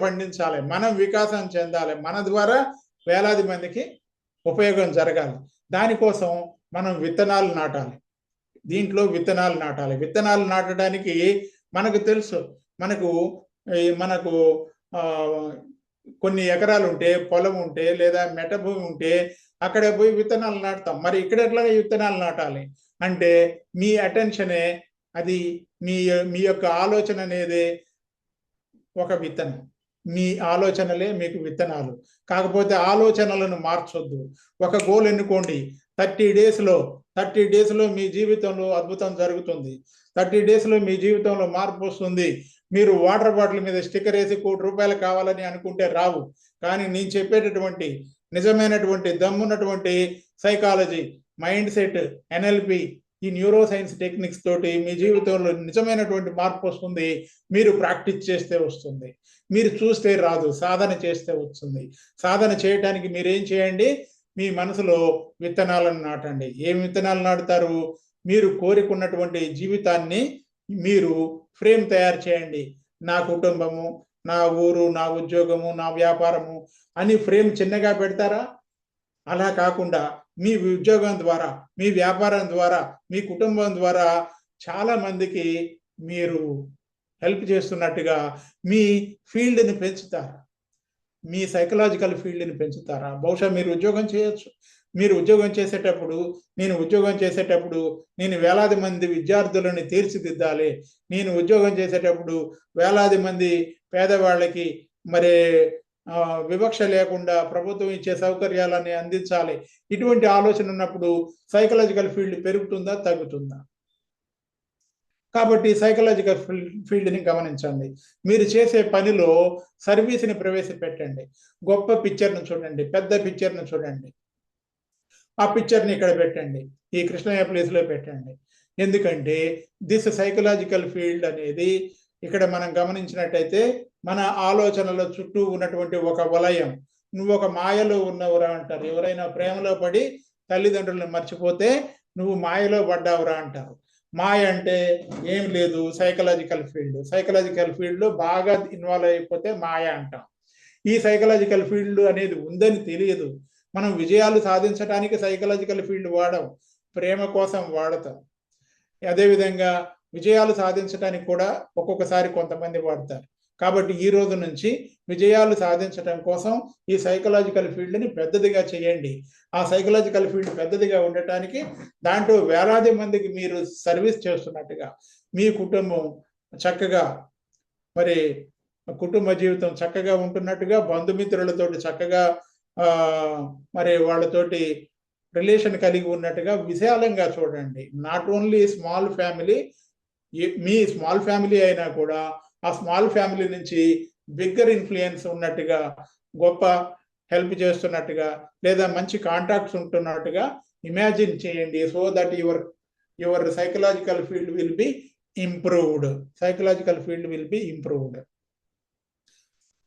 పండించాలి. మనం వికాసం చెందాలి. మన ద్వారా వేలాది మందికి ఉపయోగం జరగాలి. దానికోసం మనం విత్తనాలు నాటాలి. విత్తనాలు నాటడానికి మనకు తెలుసు, మనకు కొన్ని ఎకరాలు ఉంటే, పొలం ఉంటే, లేదా మెట్ట భూమి ఉంటే అక్కడ పోయి విత్తనాలు నాటుతాం. మరి ఇక్కడ ఎట్లా విత్తనాలు నాటాలి అంటే మీ అటెన్షనే, అది మీ యొక్క ఆలోచన అనేది ఒక విత్తనం. మీ ఆలోచనలే మీకు విత్తనాలు. కాకపోతే ఆలోచనలను మార్చొద్దు. ఒక గోల్ ఎన్నుకోండి. 30 డేస్లో మీ జీవితంలో అద్భుతం జరుగుతుంది. 30 డేస్లో మీ జీవితంలో మార్పు వస్తుంది. మీరు వాటర్ బాటిల్ మీద స్టిక్కర్ వేసి ₹1,00,00,000 కావాలని అనుకుంటే రావు. కానీ నేను చెప్పేటటువంటి నిజమైనటువంటి దమ్మున్నటువంటి సైకాలజీ, మైండ్ సెట్, ఎన్ఎల్పి, ఈ న్యూరో సైన్స్ టెక్నిక్స్ తోటి మీ జీవితంలో నిజమైనటువంటి మార్పు వస్తుంది. మీరు ప్రాక్టీస్ చేస్తే వస్తుంది. మీరు చూస్తే రాదు, సాధన చేస్తే వస్తుంది. సాధన చేయటానికి మీరేం చేయండి? మీ మనసులో విత్తనాలను నాటండి. ఏం విత్తనాలు నాటుతారు? మీరు కోరుకున్నటువంటి జీవితాన్ని మీరు ఫ్రేమ్ తయారు చేయండి. నా కుటుంబము, నా ఊరు, నా ఉద్యోగము, నా వ్యాపారము అని ఫ్రేమ్ చిన్నగా పెడతారా? అలా కాకుండా మీ ఉద్యోగం ద్వారా, మీ వ్యాపారం ద్వారా, మీ కుటుంబం ద్వారా చాలా మందికి మీరు హెల్ప్ చేస్తున్నట్టుగా మీ ఫీల్డ్ని పెంచుతారా? మీ సైకలాజికల్ ఫీల్డ్ని పెంచుతారా? బహుశా మీరు ఉద్యోగం చేయొచ్చు. మీరు ఉద్యోగం చేసేటప్పుడు, నేను వేలాది మంది విద్యార్థులను తీర్చిదిద్దాలి, నేను ఉద్యోగం చేసేటప్పుడు వేలాది మంది పేదవాళ్ళకి మరి వివక్ష లేకుండా ప్రభుత్వం ఇచ్చే సౌకర్యాలని అందించాలి. ఇటువంటి ఆలోచన ఉన్నప్పుడు సైకలాజికల్ ఫీల్డ్ పెరుగుతుందా, తగ్గుతుందా? కాబట్టి సైకలాజికల్ ఫీల్డ్ని గమనించండి. మీరు చేసే పనిలో సర్వీస్ని ప్రవేశపెట్టండి. గొప్ప పిక్చర్ను చూడండి, పెద్ద పిక్చర్ను చూడండి. ఆ పిక్చర్ని ఇక్కడ పెట్టండి, ఈ కృష్ణయ్య ప్లేస్లో పెట్టండి. ఎందుకంటే దిస్ సైకలాజికల్ ఫీల్డ్ అనేది ఇక్కడ మనం గమనించినట్టయితే మన ఆలోచనల చుట్టూ ఉన్నటువంటి ఒక వలయం. నువ్వు ఒక మాయలో ఉన్నవురా అంటారు. ఎవరైనా ప్రేమలో పడి తల్లిదండ్రులను మర్చిపోతే నువ్వు మాయలో పడ్డావురా అంటారు. మాయ అంటే ఏం లేదు, సైకలాజికల్ ఫీల్డ్. సైకలాజికల్ ఫీల్డ్లో బాగా ఇన్వాల్వ్ అయిపోతే మాయ అంటాం. ఈ సైకలాజికల్ ఫీల్డ్ అనేది ఉందని తెలియదు. మనం విజయాలు సాధించడానికి సైకలాజికల్ ఫీల్డ్ వాడం, ప్రేమ కోసం వాడతాం. అదేవిధంగా విజయాలు సాధించడానికి కూడా ఒక్కొక్కసారి కొంతమంది వాడతారు. కాబట్టి ఈ రోజు నుంచి విజయాలు సాధించడం కోసం ఈ సైకలాజికల్ ఫీల్డ్ని పెద్దదిగా చేయండి. ఆ సైకలాజికల్ ఫీల్డ్ పెద్దదిగా ఉండటానికి దాంట్లో వేలాది మందికి మీరు సర్వీస్ చేస్తున్నట్టుగా, మీ కుటుంబం చక్కగా మరి కుటుంబ జీవితం చక్కగా ఉంటున్నట్టుగా, బంధుమిత్రులతో చక్కగా మరి వాళ్ళతోటి రిలేషన్ కలిగి ఉన్నట్టుగా విశాలంగా చూడండి. Not only small family, me small family అయినా కూడా ఆ స్మాల్ ఫ్యామిలీ నుంచి బిగ్గర్ ఇన్ఫ్లుయెన్స్ ఉన్నట్టుగా, గొప్ప హెల్ప్ చేస్తున్నట్టుగా, లేదా మంచి కాంటాక్ట్స్ ఉంటున్నట్టుగా ఇమాజిన్ చేయండి. So that your psychological field will be improved.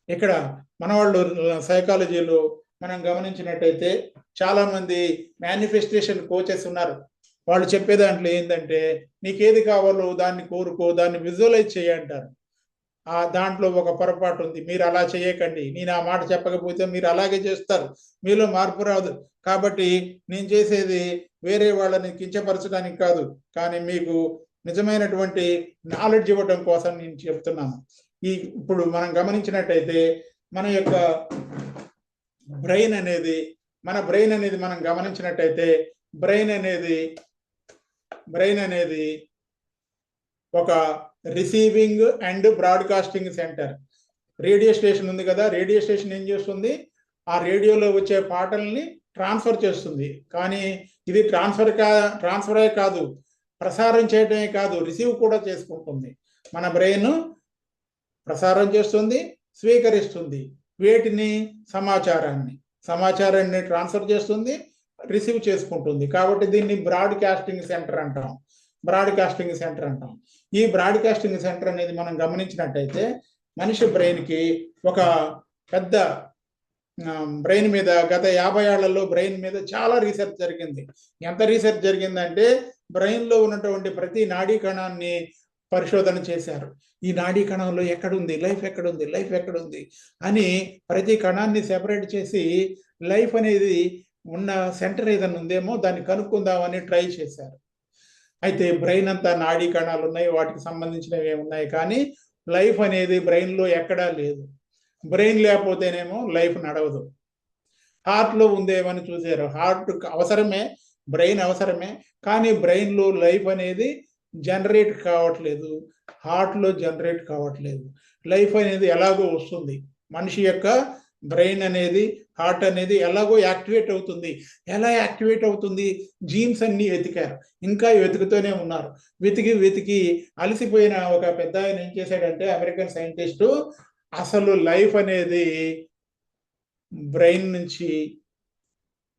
ఇక్కడ మన వాళ్ళు సైకాలజీలో మనం గమనించినట్టయితే చాలా మంది మేనిఫెస్టేషన్ కోచెస్ ఉన్నారు. వాళ్ళు చెప్పే దాంట్లో ఏంటంటే నీకేది కావాలో దాన్ని కోరుకో, దాన్ని విజువలైజ్ చేయంటారు. దాంట్లో ఒక పొరపాటు ఉంది. మీరు అలా చేయకండి. నేను ఆ మాట చెప్పకపోతే మీరు అలాగే చేస్తారు, మీలో మార్పు రాదు. కాబట్టి నేను చేసేది వేరే వాళ్ళని కించపరచడానికి కాదు, కానీ మీకు నిజమైనటువంటి నాలెడ్జ్ ఇవ్వడం కోసం నేను చెప్తున్నాను. ఇప్పుడు మనం గమనించినట్టయితే మన యొక్క బ్రెయిన్ అనేది మనం గమనించినట్టయితే బ్రెయిన్ అనేది ఒక receiving and broadcasting centre. Radio station ఉంది కదా, రేడియో స్టేషన్ ఏం చేస్తుంది? ఆ రేడియోలో వచ్చే పాటల్ని ట్రాన్స్ఫర్ చేస్తుంది. కానీ ఇది ట్రాన్స్ఫరే కాదు, ప్రసారం చేయడమే కాదు, రిసీవ్ కూడా చేసుకుంటుంది. మన బ్రెయిన్ ప్రసారం చేస్తుంది, స్వీకరిస్తుంది. వేటిని? సమాచారాన్ని ట్రాన్స్ఫర్ చేస్తుంది, రిసీవ్ చేసుకుంటుంది. కాబట్టి దీన్ని బ్రాడ్కాస్టింగ్ సెంటర్ అంటాం. ఈ బ్రాడ్కాస్టింగ్ సెంటర్ అనేది మనం గమనించినట్టయితే మనిషి బ్రెయిన్కి ఒక పెద్ద బ్రెయిన్ మీద గత 50 ఏళ్లలో బ్రెయిన్ మీద చాలా రీసెర్చ్ జరిగింది. ఎంత రీసెర్చ్ జరిగిందంటే బ్రెయిన్లో ఉన్నటువంటి ప్రతి నాడీ కణాన్ని పరిశోధన చేశారు. ఈ నాడీ కణంలో ఎక్కడుంది లైఫ్ ఎక్కడుంది అని ప్రతి కణాన్ని సెపరేట్ చేసి లైఫ్ అనేది ఉన్న సెంటర్ ఏదైనా ఉందేమో దాన్ని కనుక్కుందామని ట్రై చేశారు. అయితే బ్రెయిన్ అంతా నాడీ కణాలు ఉన్నాయి, వాటికి సంబంధించినవి ఉన్నాయి, కానీ లైఫ్ అనేది బ్రెయిన్లో ఎక్కడా లేదు. బ్రెయిన్ లేకపోతేనేమో లైఫ్ నడవదు. హార్ట్లో ఉందేమని చూసారు. హార్ట్ అవసరమే, బ్రెయిన్ అవసరమే, కానీ బ్రెయిన్లో లైఫ్ అనేది జనరేట్ కావట్లేదు, హార్ట్లో జనరేట్ కావట్లేదు. లైఫ్ అనేది ఎలాగో వస్తుంది, మనిషి యొక్క బ్రెయిన్ అనేది, హార్ట్ అనేది ఎలాగో యాక్టివేట్ అవుతుంది. ఎలా యాక్టివేట్ అవుతుంది? జీన్స్ అన్ని వెతికారు, ఇంకా వెతుకుతూనే ఉన్నారు. వెతికి వెతికి అలసిపోయిన ఒక పెద్ద ఆయన ఏం చేశాడంటే, అమెరికన్ సైంటిస్టు, అసలు లైఫ్ అనేది బ్రెయిన్ నుంచి,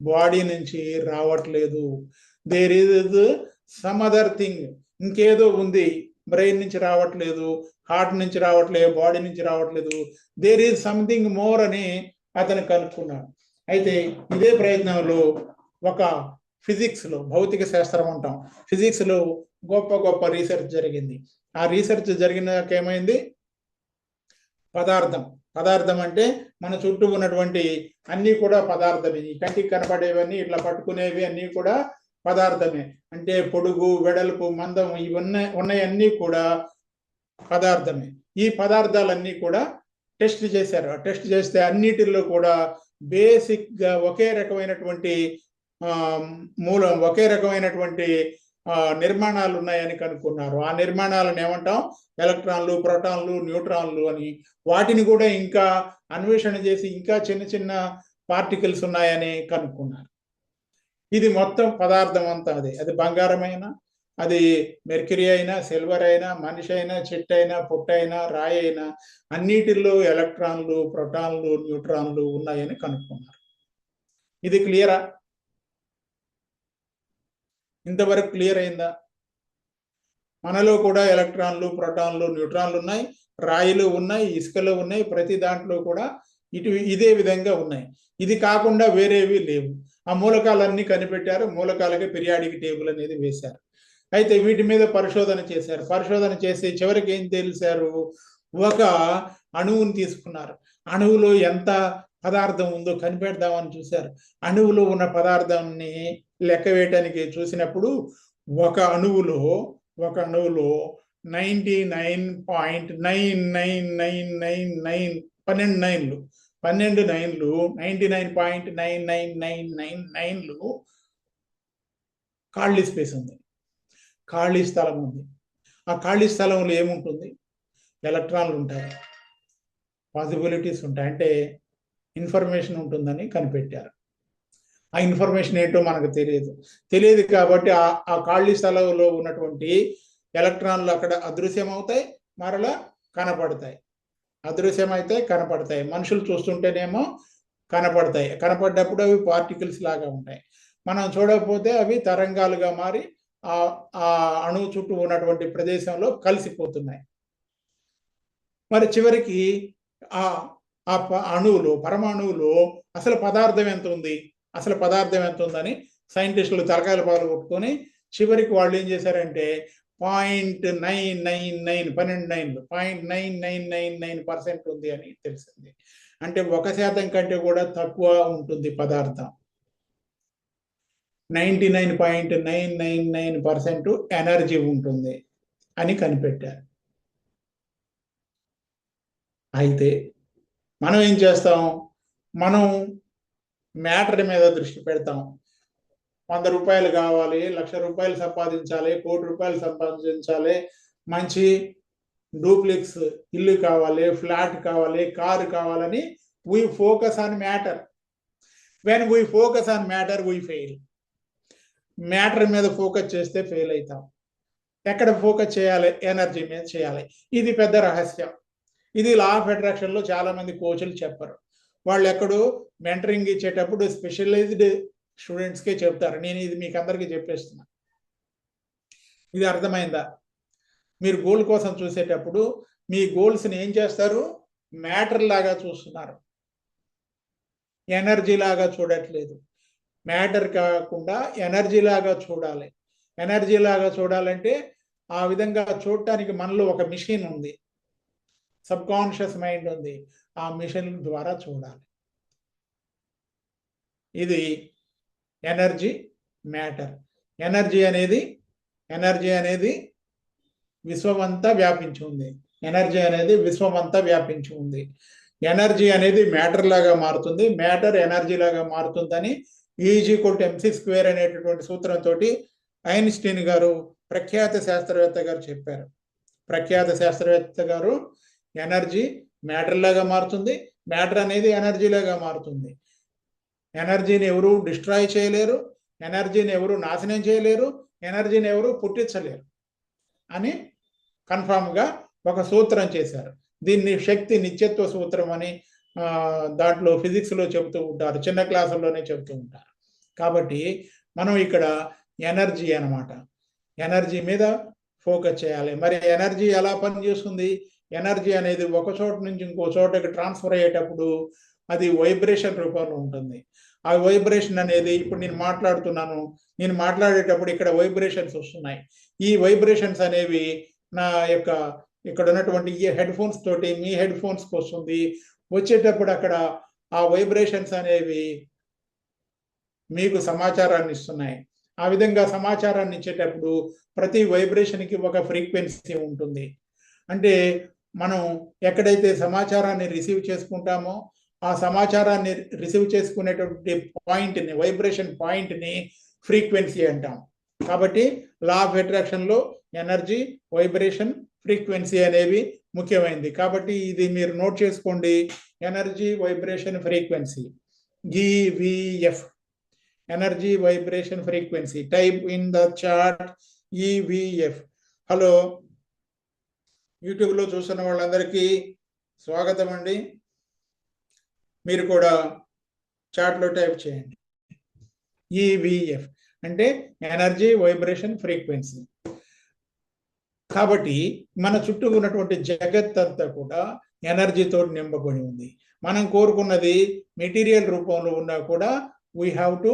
బాడీ నుంచి రావట్లేదు. There is some other thing, ఇంకేదో ఉంది, బ్రెయిన్ నుంచి రావట్లేదు, హార్ట్ నుంచి రావట్లేదు, బాడీ నుంచి రావట్లేదు, దేర్ ఈజ్ సంథింగ్ మోర్ అని అతను కనుక్కున్నాడు. అయితే ఇదే ప్రయత్నంలో ఒక ఫిజిక్స్లో, భౌతిక శాస్త్రం అంటాం, ఫిజిక్స్లో గొప్ప గొప్ప రీసెర్చ్ జరిగింది. ఆ రీసెర్చ్ జరిగినాక ఏమైంది? పదార్థం అంటే మన చుట్టూ ఉన్నటువంటి అన్నీ కూడా పదార్థమే. ఈ కంటికి కనపడేవన్నీ, ఇట్లా పట్టుకునేవి అన్నీ కూడా పదార్థమే. అంటే పొడుగు, వెడల్పు, మందం ఇవన్నీ ఉన్నాయన్నీ కూడా పదార్థమే. ఈ పదార్థాలన్నీ కూడా టెస్ట్ చేశారు. టెస్ట్ చేస్తే అన్నిటిలో కూడా బేసిక్గా ఒకే రకమైనటువంటి మూలం, ఒకే రకమైనటువంటి నిర్మాణాలు ఉన్నాయని కనుక్కున్నారు. ఆ నిర్మాణాలను ఏమంటాం? ఎలక్ట్రాన్లు, ప్రోటాన్లు, న్యూట్రాన్లు అని. వాటిని కూడా ఇంకా అన్వేషణ చేసి ఇంకా చిన్న చిన్న పార్టికల్స్ ఉన్నాయని కనుక్కున్నారు. ఇది మొత్తం పదార్థం అంతా అది బంగారమైనా, అది మెర్క్యూరీ అయినా, సిల్వర్ అయినా, మనిషి అయినా, చెట్టు అయినా, పుట్ట అయినా, రాయి అయినా, అన్నిటిలో ఎలక్ట్రాన్లు, ప్రోటాన్లు, న్యూట్రాన్లు ఉన్నాయని కనుక్కున్నారు. ఇది క్లియరా? ఇంతవరకు క్లియర్ అయిందా? మనలో కూడా ఎలక్ట్రాన్లు, ప్రోటాన్లు, న్యూట్రాన్లు ఉన్నాయి, రాయిలు ఉన్నాయి, ఇసుకలు ఉన్నాయి, ప్రతి దాంట్లో కూడా ఇదే విధంగా ఉన్నాయి. ఇది కాకుండా వేరేవి లేవు. ఆ మూలకాలన్నీ కనిపెట్టారు. మూలకాలకి పీరియాడిక్ టేబుల్ అనేది వేశారు. అయితే వీటి మీద పరిశోధన చేశారు. పరిశోధన చేసి చివరికి ఏం తెలిసారు? ఒక అణువుని తీసుకున్నారు. అణువులో ఎంత పదార్థం ఉందో కనిపెడదామని చూశారు. అణువులో ఉన్న పదార్థాన్ని లెక్క వేయటానికి చూసినప్పుడు ఒక అణువులో 99.99999 12 9లు 99.99999 ఖాళీ స్పేస్ ఉంది, ఖాళీ స్థలం ఉంది. ఆ ఖాళీ స్థలంలో ఏముంటుంది? ఎలక్ట్రాన్లు ఉంటాయి, పాసిబిలిటీస్ ఉంటాయి, అంటే ఇన్ఫర్మేషన్ ఉంటుందని కనిపెట్టారు. ఆ ఇన్ఫర్మేషన్ ఏంటో మనకు తెలియదు కాబట్టి ఆ ఖాళీ స్థలంలో ఉన్నటువంటి ఎలక్ట్రాన్లు అక్కడ అదృశ్యమవుతాయి, మరలా కనపడతాయి. అదృశ్యమైతే కనపడతాయి, మనుషులు చూస్తుంటేనేమో కనపడతాయి. కనపడ్డప్పుడు అవి పార్టికల్స్ లాగా ఉంటాయి. మనం చూడకపోతే అవి తరంగాలుగా మారి ఆ అణువు చుట్టూ ఉన్నటువంటి ప్రదేశంలో కలిసిపోతున్నాయి. మరి చివరికి ఆ అణువులో, పరమాణువులో అసలు పదార్థం ఎంత ఉంది, అని సైంటిస్టులు తలకాయల పాలు కొట్టుకొని చివరికి వాళ్ళు ఏం చేశారంటే 0.99 ఉంది అని తెలిసింది. అంటే 1% కంటే కూడా తక్కువ ఉంటుంది పదార్థం. 99.999% ఎనర్జీ ఉంటుంది అని కనిపెట్టారు. అయితే మనం ఏం చేస్తాం? మనం మ్యాటర్ మీద దృష్టి పెడతాం. 100 రూపాయలు కావాలి, 1,00,000 రూపాయలు సంపాదించాలి, 1 కోటి రూపాయలు సంపాదించాలి, మంచి డూప్లెక్స్ ఇల్లు కావాలి, ఫ్లాట్ కావాలి, కారు కావాలని we focus on matter. When we focus on matter, we fail. Matter మీద ఫోకస్ చేస్తే ఫెయిల్ అవుతాం. ఎక్కడ ఫోకస్ చేయాలి? ఎనర్జీ మీద చేయాలి. ఇది పెద్ద రహస్యం. ఇది లా ఆఫ్ అట్రాక్షన్లో చాలా మంది కోచ్లు చెప్పరు. వాళ్ళు ఎక్కడో మెంటరింగ్ ఇచ్చేటప్పుడు స్పెషలైజ్డ్ స్టూడెంట్స్కే చెప్తారు. నేను ఇది మీకు అందరికీ చెప్పేస్తున్నా. ఇది అర్థమైందా? మీరు గోల్ కోసం చూసేటప్పుడు మీ గోల్స్ని ఏం చేస్తారు? మ్యాటర్ లాగా చూస్తున్నారు, ఎనర్జీ లాగా చూడట్లేదు. మ్యాటర్ కాకుండా ఎనర్జీ లాగా చూడాలి. ఎనర్జీ లాగా చూడాలంటే ఆ విధంగా చూడటానికి మనలో ఒక మిషన్ ఉంది, సబ్ కాన్షియస్ మైండ్ ఉంది. ఆ మిషన్ ద్వారా చూడాలి. ఇది ఎనర్జీ, మ్యాటర్. ఎనర్జీ అనేది విశ్వమంతా వ్యాపించి ఉంది. ఎనర్జీ అనేది మ్యాటర్ లాగా మారుతుంది, మ్యాటర్ ఎనర్జీ లాగా మారుతుందని E = mc² అనేటటువంటి సూత్రంతో ఐన్స్టీన్ గారు ప్రఖ్యాత శాస్త్రవేత్త గారు చెప్పారు. ప్రఖ్యాత శాస్త్రవేత్త గారు ఎనర్జీ మ్యాటర్ లాగా మారుతుంది, మ్యాటర్ అనేది ఎనర్జీ లాగా మారుతుంది. ఎనర్జీని ఎవరు డిస్ట్రాయ్ చేయలేరు, ఎనర్జీని ఎవరు నాశనం చేయలేరు, ఎనర్జీని ఎవరు పుట్టించలేరు అని కన్ఫామ్గా ఒక సూత్రం చేశారు. దీన్ని శక్తి నిత్యత్వ సూత్రం అని దాంట్లో ఫిజిక్స్లో చెబుతూ ఉంటారు, చిన్న క్లాసుల్లోనే చెబుతూ ఉంటారు. కాబట్టి మనం ఇక్కడ ఎనర్జీ అన్నమాట, ఎనర్జీ మీద ఫోకస్ చేయాలి. మరి ఎనర్జీ ఎలా పనిచేస్తుంది? ఎనర్జీ అనేది ఒక చోట నుంచి ఇంకో చోటకి ట్రాన్స్ఫర్ అయ్యేటప్పుడు అది వైబ్రేషన్ రూపంలో ఉంటుంది. ఆ వైబ్రేషన్ అనేది ఇప్పుడు నేను మాట్లాడుతున్నాను, నేను మాట్లాడేటప్పుడు ఇక్కడ వైబ్రేషన్స్ వస్తున్నాయి. ఈ వైబ్రేషన్స్ అనేవి నా యొక్క ఇక్కడ ఉన్నటువంటి ఈ హెడ్ ఫోన్స్ తోటి మీ హెడ్ ఫోన్స్కి వస్తుంది. వచ్చేటప్పుడు అక్కడ ఆ వైబ్రేషన్స్ అనేవి మీకు సమాచారాన్ని ఇస్తున్నాయి. ఆ విధంగా సమాచారాన్ని ఇచ్చేటప్పుడు ప్రతి వైబ్రేషన్కి ఒక ఫ్రీక్వెన్సీ ఉంటుంది. అంటే మనం ఎక్కడైతే సమాచారాన్ని రిసీవ్ చేసుకుంటామో ఆ సమాచారాన్ని రిసీవ్ చేసుకునేటువంటి పాయింట్ని, వైబ్రేషన్ పాయింట్ని ఫ్రీక్వెన్సీ అంటాం. కాబట్టి లా ఆఫ్ అట్రాక్షన్లో ఎనర్జీ, వైబ్రేషన్, ఫ్రీక్వెన్సీ అనేవి ముఖ్యమైనది. కాబట్టి ఇది మీరు నోట్ చేసుకోండి, energy, vibration, frequency, EVF, energy, vibration, frequency. Type in the chat EVF. Hello, యూట్యూబ్లో చూస్తున్న వాళ్ళందరికీ స్వాగతం అండి. మీరు కూడా చాట్లో టైప్ చేయండి EVF అంటే ఎనర్జీ, వైబ్రేషన్, ఫ్రీక్వెన్సీ. కాబట్టి మన చుట్టూ ఉన్నటువంటి జగత్ అంతా కూడా ఎనర్జీతో నింపబడి ఉంది. మనం కోరుకున్నది మెటీరియల్ రూపంలో ఉన్నా కూడా we have to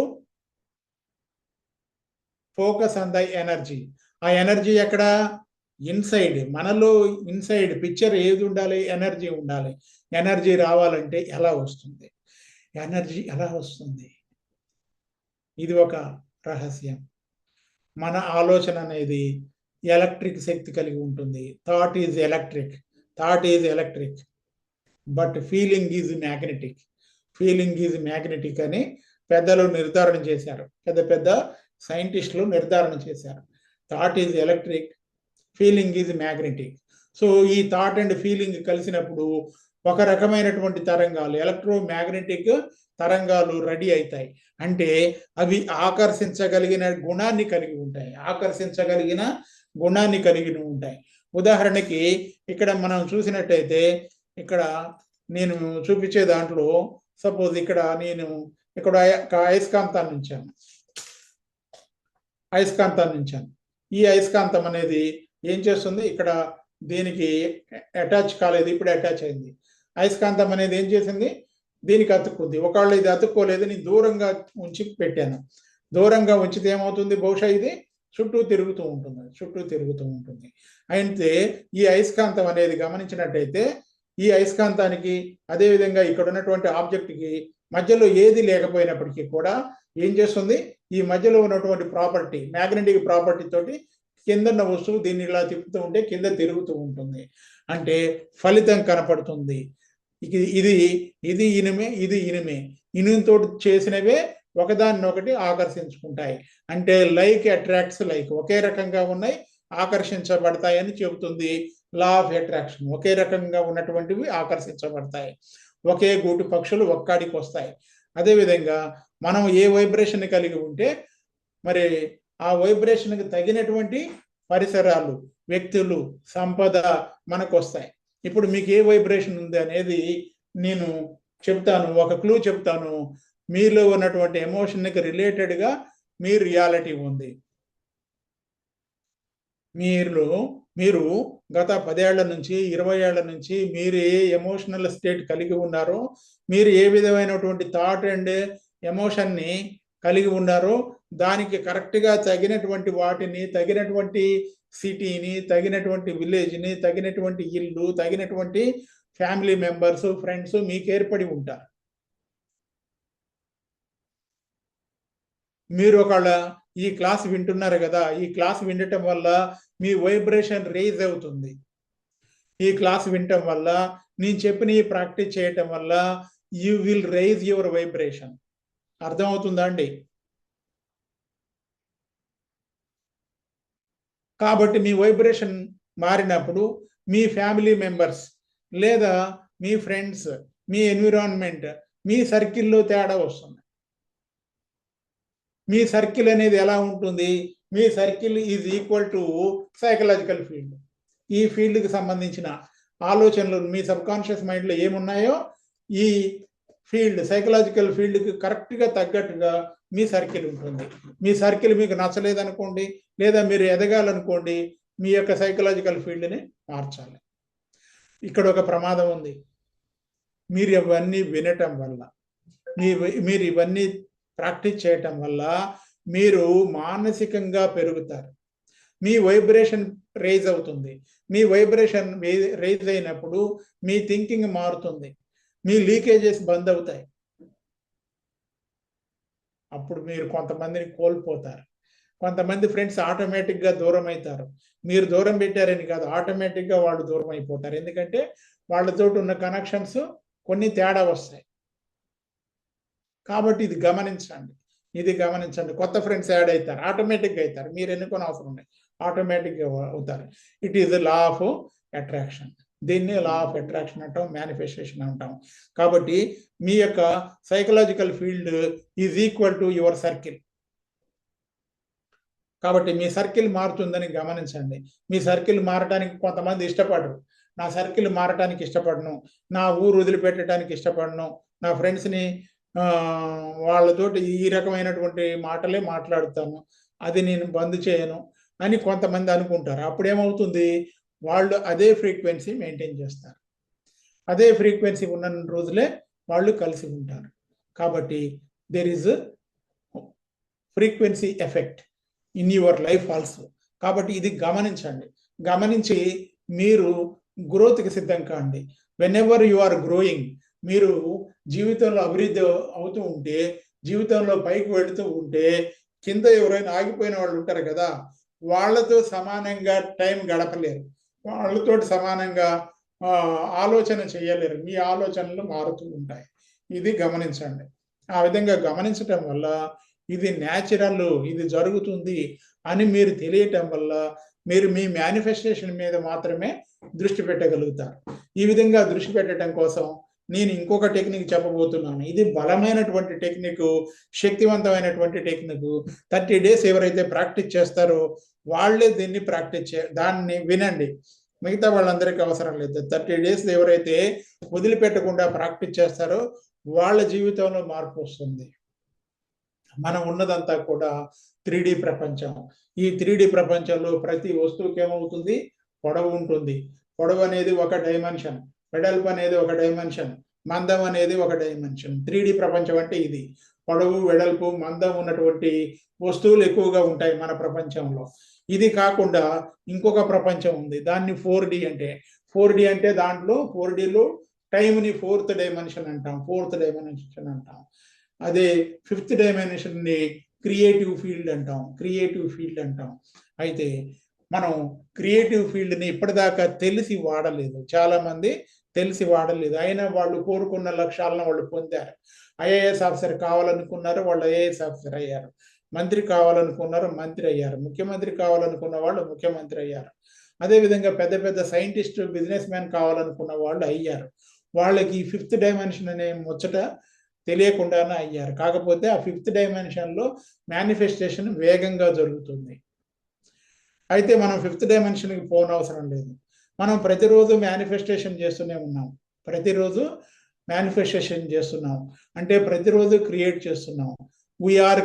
focus on the energy. ఆ ఎనర్జీ ఎక్కడ? ఇన్సైడ్, మనలో ఇన్సైడ్ పిక్చర్ ఏది ఉండాలి? ఎనర్జీ ఉండాలి. ఎనర్జీ రావాలంటే ఎలా వస్తుంది? ఎనర్జీ ఎలా వస్తుంది? ఇది ఒక రహస్యం. మన ఆలోచన అనేది ఎలక్ట్రిక్ శక్తి కలిగి ఉంటుంది. Thought is electric, but feeling is magnetic అని పెద్దలు నిర్ధారణ చేశారు. పెద్ద సైంటిస్టులు నిర్ధారణ చేశారు. Thought is electric, feeling is magnetic. So ఈ థాట్ అండ్ ఫీలింగ్ కలిసినప్పుడు ఒక రకమైనటువంటి తరంగాలు, ఎలక్ట్రోమాగ్నెటిక్ తరంగాలు రెడీ అవుతాయి. అంటే అవి ఆకర్షించగలిగిన గుణాన్ని కలిగి ఉంటాయి. ఉదాహరణకి ఇక్కడ మనం చూసినట్టయితే, ఇక్కడ నేను చూపించే దాంట్లో సపోజ్ నేను ఇక్కడ అయస్కాంతాన్ని ఉంచాను. ఈ అయస్కాంతం అనేది ఏం చేస్తుంది? ఇక్కడ దీనికి అటాచ్ కాలేదు, ఇప్పుడు అటాచ్ అయింది. అయస్కాంతం అనేది ఏం చేసింది? దీనికి అతుక్కుంది. ఒకవేళ ఇది అతుక్కోలేదు, నేను దూరంగా ఉంచి పెట్టాను. దూరంగా ఉంచితే ఏమవుతుంది? బహుశా ఇది చుట్టూ తిరుగుతూ ఉంటుంది. అయితే ఈ అయస్కాంతం అనేది గమనించినట్టయితే, ఈ అయస్కాంతానికి అదేవిధంగా ఇక్కడ ఉన్నటువంటి ఆబ్జెక్ట్కి మధ్యలో ఏది లేకపోయినప్పటికీ కూడా ఏం చేస్తుంది? ఈ మధ్యలో ఉన్నటువంటి ప్రాపర్టీ, మ్యాగ్నెటిక్ ప్రాపర్టీ తోటి కింద ఉన్న వస్తువు దీన్ని ఇలా తిప్పుతూ ఉంటే కింద తిరుగుతూ ఉంటుంది. అంటే ఫలితం కనపడుతుంది. ఇది ఇనుమే, ఇనుముతో చేసినవే ఒకదాన్నొకటి ఆకర్షించుకుంటాయి. అంటే లైక్ అట్రాక్ట్స్ లైక్, ఒకే రకంగా ఉన్నాయి, ఆకర్షించబడతాయని చెబుతుంది లా ఆఫ్ అట్రాక్షన్. ఒకే రకంగా ఉన్నటువంటివి ఆకర్షించబడతాయి. ఒకే గూటి పక్షులు ఒక్కడికి వస్తాయి. అదేవిధంగా మనం ఏ వైబ్రేషన్ కలిగి ఉంటే మరి ఆ వైబ్రేషన్కి తగినటువంటి పరిసరాలు, వ్యక్తులు, సంపద మనకు వస్తాయి. ఇప్పుడు మీకు ఏ వైబ్రేషన్ ఉంది అనేది నేను చెప్తాను, ఒక క్లూ చెప్తాను. మీలో ఉన్నటువంటి ఎమోషన్కి రిలేటెడ్గా మీ రియాలిటీ ఉంది. మీరు గత 10 ఏళ్ల నుంచి 20 ఏళ్ల నుంచి మీరు ఏ ఎమోషనల్ స్టేట్ కలిగి ఉన్నారో, మీరు ఏ విధమైనటువంటి థాట్ అండ్ ఎమోషన్ని కలిగి ఉన్నారో దానికి కరెక్ట్గా తగినటువంటి వాటిని, తగినటువంటి సిటీని, తగినటువంటి విలేజ్ని, తగినటువంటి ఇల్లు, తగినటువంటి ఫ్యామిలీ మెంబర్స్, ఫ్రెండ్స్ మీకు ఏర్పడి ఉంటారు. మీరు ఒకవేళ ఈ క్లాస్ వింటున్నారు కదా, ఈ క్లాస్ వినటం వల్ల మీ వైబ్రేషన్ రేజ్ అవుతుంది. ఈ క్లాస్ వినటం వల్ల, నేను చెప్పిన ఈ ప్రాక్టీస్ చేయటం వల్ల you will rise your vibration. అర్థమవుతుందా అండి? కాబట్టి మీ వైబ్రేషన్ మారినప్పుడు మీ ఫ్యామిలీ మెంబర్స్ లేదా మీ ఫ్రెండ్స్, మీ ఎన్విరాన్మెంట్, మీ సర్కిల్లో తేడా వస్తుంది. మీ సర్కిల్ అనేది ఎలా ఉంటుంది? మీ circle is equal to psychological field. ఈ ఫీల్డ్కి సంబంధించిన ఆలోచనలు మీ సబ్ కాన్షియస్ మైండ్లో ఏమున్నాయో ఈ ఫీల్డ్, సైకలాజికల్ ఫీల్డ్కి కరెక్ట్గా తగ్గట్టుగా మీ సర్కిల్ ఉంటుంది. మీ సర్కిల్ మీకు నచ్చలేదనుకోండి, లేదా మీరు ఎదగాలనుకోండి, మీ యొక్క సైకలాజికల్ ఫీల్డ్ని మార్చాలి. ఇక్కడ ఒక ప్రమాదం ఉంది. మీరు ఇవన్నీ వినటం వల్ల, మీరు ఇవన్నీ ప్రాక్టీస్ చేయటం వల్ల మీరు మానసికంగా పెరుగుతారు. మీ వైబ్రేషన్ రైజ్ అవుతుంది. మీ వైబ్రేషన్ రైజ్ అయినప్పుడు మీ థింకింగ్ మారుతుంది. మీ లీకేజెస్ బంద్ అవుతాయి. అప్పుడు మీరు కొంతమందిని కోల్పోతారు. కొంతమంది ఫ్రెండ్స్ ఆటోమేటిక్గా దూరం అవుతారు. మీరు దూరం పెట్టారని కాదు, ఆటోమేటిక్గా వాళ్ళు దూరం అయిపోతారు. ఎందుకంటే వాళ్ళతో ఉన్న కనెక్షన్స్ కొన్ని తేడా వస్తాయి. కాబట్టి ఇది గమనించండి. కొత్త ఫ్రెండ్స్ యాడ్ అవుతారు, ఆటోమేటిక్గా అవుతారు. మీరు ఎన్నుకొని అవసరం లేదు, ఆటోమేటిక్గా అవుతారు. It is law of attraction. దీన్ని లా ఆఫ్ అట్రాక్షన్ అంటాం, మేనిఫెస్టేషన్ అంటాం. కాబట్టి మీ యొక్క psychological field is equal to your circle. కాబట్టి మీ సర్కిల్ మారుతుందని గమనించండి. మీ సర్కిల్ మారడానికి కొంతమంది ఇష్టపడరు. నా సర్కిల్ మారటానికి ఇష్టపడను, నా ఊరు వదిలిపెట్టడానికి ఇష్టపడను, నా ఫ్రెండ్స్ని వాళ్ళతోటి ఈ రకమైనటువంటి మాటలే మాట్లాడుతాను, అది నేను బంద్ చేయను అని కొంతమంది అనుకుంటారు. అప్పుడేమవుతుంది? వాళ్ళు అదే ఫ్రీక్వెన్సీ మెయింటైన్ చేస్తారు. అదే ఫ్రీక్వెన్సీ ఉన్న రోజులే వాళ్ళు కలిసి ఉంటారు. కాబట్టి there is frequency effect in your life also. కాబట్టి ఇది గమనించి మీరు గ్రోత్కి సిద్ధం కాండి. Whenever you are growing, మీరు జీవితంలో అభివృద్ధి అవుతూ ఉంటే, జీవితంలో పైకి వెళుతూ ఉంటే, కింద ఎవరైనా ఆగిపోయిన వాళ్ళు ఉంటారు కదా, వాళ్ళతో సమానంగా టైం గడపలేరు, వాళ్ళతో సమానంగా ఆలోచన చేయలేరు. మీ ఆలోచనలు మారుతూ ఉంటాయి. ఇది గమనించండి. ఆ విధంగా గమనించటం వల్ల ఇది న్యాచురల్, ఇది జరుగుతుంది అని మీరు తెలియటం వల్ల మీరు మీ మేనిఫెస్టేషన్ మీద మాత్రమే దృష్టి పెట్టగలుగుతారు. ఈ విధంగా దృష్టి పెట్టడం కోసం నేను ఇంకొక టెక్నిక్ చెప్పబోతున్నాను. ఇది బలమైనటువంటి టెక్నిక్, శక్తివంతమైనటువంటి టెక్నిక్. 30 days ఎవరైతే ప్రాక్టీస్ చేస్తారో వాళ్ళే దీన్ని దాన్ని వినండి. మిగతా వాళ్ళందరికీ అవసరం లేదు. 30 days ఎవరైతే వదిలిపెట్టకుండా ప్రాక్టీస్ చేస్తారో వాళ్ళ జీవితంలో మార్పు వస్తుంది. మనం ఉన్నదంతా కూడా 3D ప్రపంచం. ఈ 3D ప్రపంచంలో ప్రతి వస్తువుకి ఏమవుతుంది? పొడవు ఉంటుంది. పొడవు అనేది ఒక డైమెన్షన్, వెడల్పు అనేది ఒక డైమెన్షన్, మందం అనేది ఒక డైమెన్షన్. 3D ప్రపంచం అంటే ఇది. పొడవు, వెడల్పు, మందం ఉన్నటువంటి వస్తువులు ఎక్కువగా ఉంటాయి మన ప్రపంచంలో. ఇది కాకుండా ఇంకొక ప్రపంచం ఉంది, దాన్ని 4D అంటే. 4D అంటే దాంట్లో 4Dలో టైంని 4th డైమెన్షన్ అంటాం. అదే 5th డైమెన్షన్ని క్రియేటివ్ ఫీల్డ్ అంటాం. అయితే మనం క్రియేటివ్ ఫీల్డ్ని ఇప్పటిదాకా తెలిసి వాడలేదు. చాలా మంది తెలిసి వాడలేదు. అయినా వాళ్ళు కోరుకున్న లక్ష్యాలను వాళ్ళు పొందారు. ఐఏఎస్ ఆఫీసర్ కావాలనుకున్నారు, వాళ్ళు ఐఏఎస్ ఆఫీసర్ అయ్యారు. మంత్రి కావాలనుకున్నారు, మంత్రి అయ్యారు. ముఖ్యమంత్రి కావాలనుకున్న వాళ్ళు ముఖ్యమంత్రి అయ్యారు. అదేవిధంగా పెద్ద పెద్ద సైంటిస్ట్, బిజినెస్ మ్యాన్ కావాలనుకున్న వాళ్ళు అయ్యారు. వాళ్ళకి 5th డైమెన్షన్ అనే ముచ్చట తెలియకుండానే అయ్యారు. కాకపోతే ఆ 5th డైమెన్షన్లో మేనిఫెస్టేషన్ వేగంగా జరుగుతుంది. అయితే మనం 5th డైమెన్షన్కి పోనవసరం లేదు. మనం ప్రతిరోజు మేనిఫెస్టేషన్ చేస్తూనే ఉన్నాం. అంటే ప్రతిరోజు క్రియేట్ చేస్తున్నాం. వీఆర్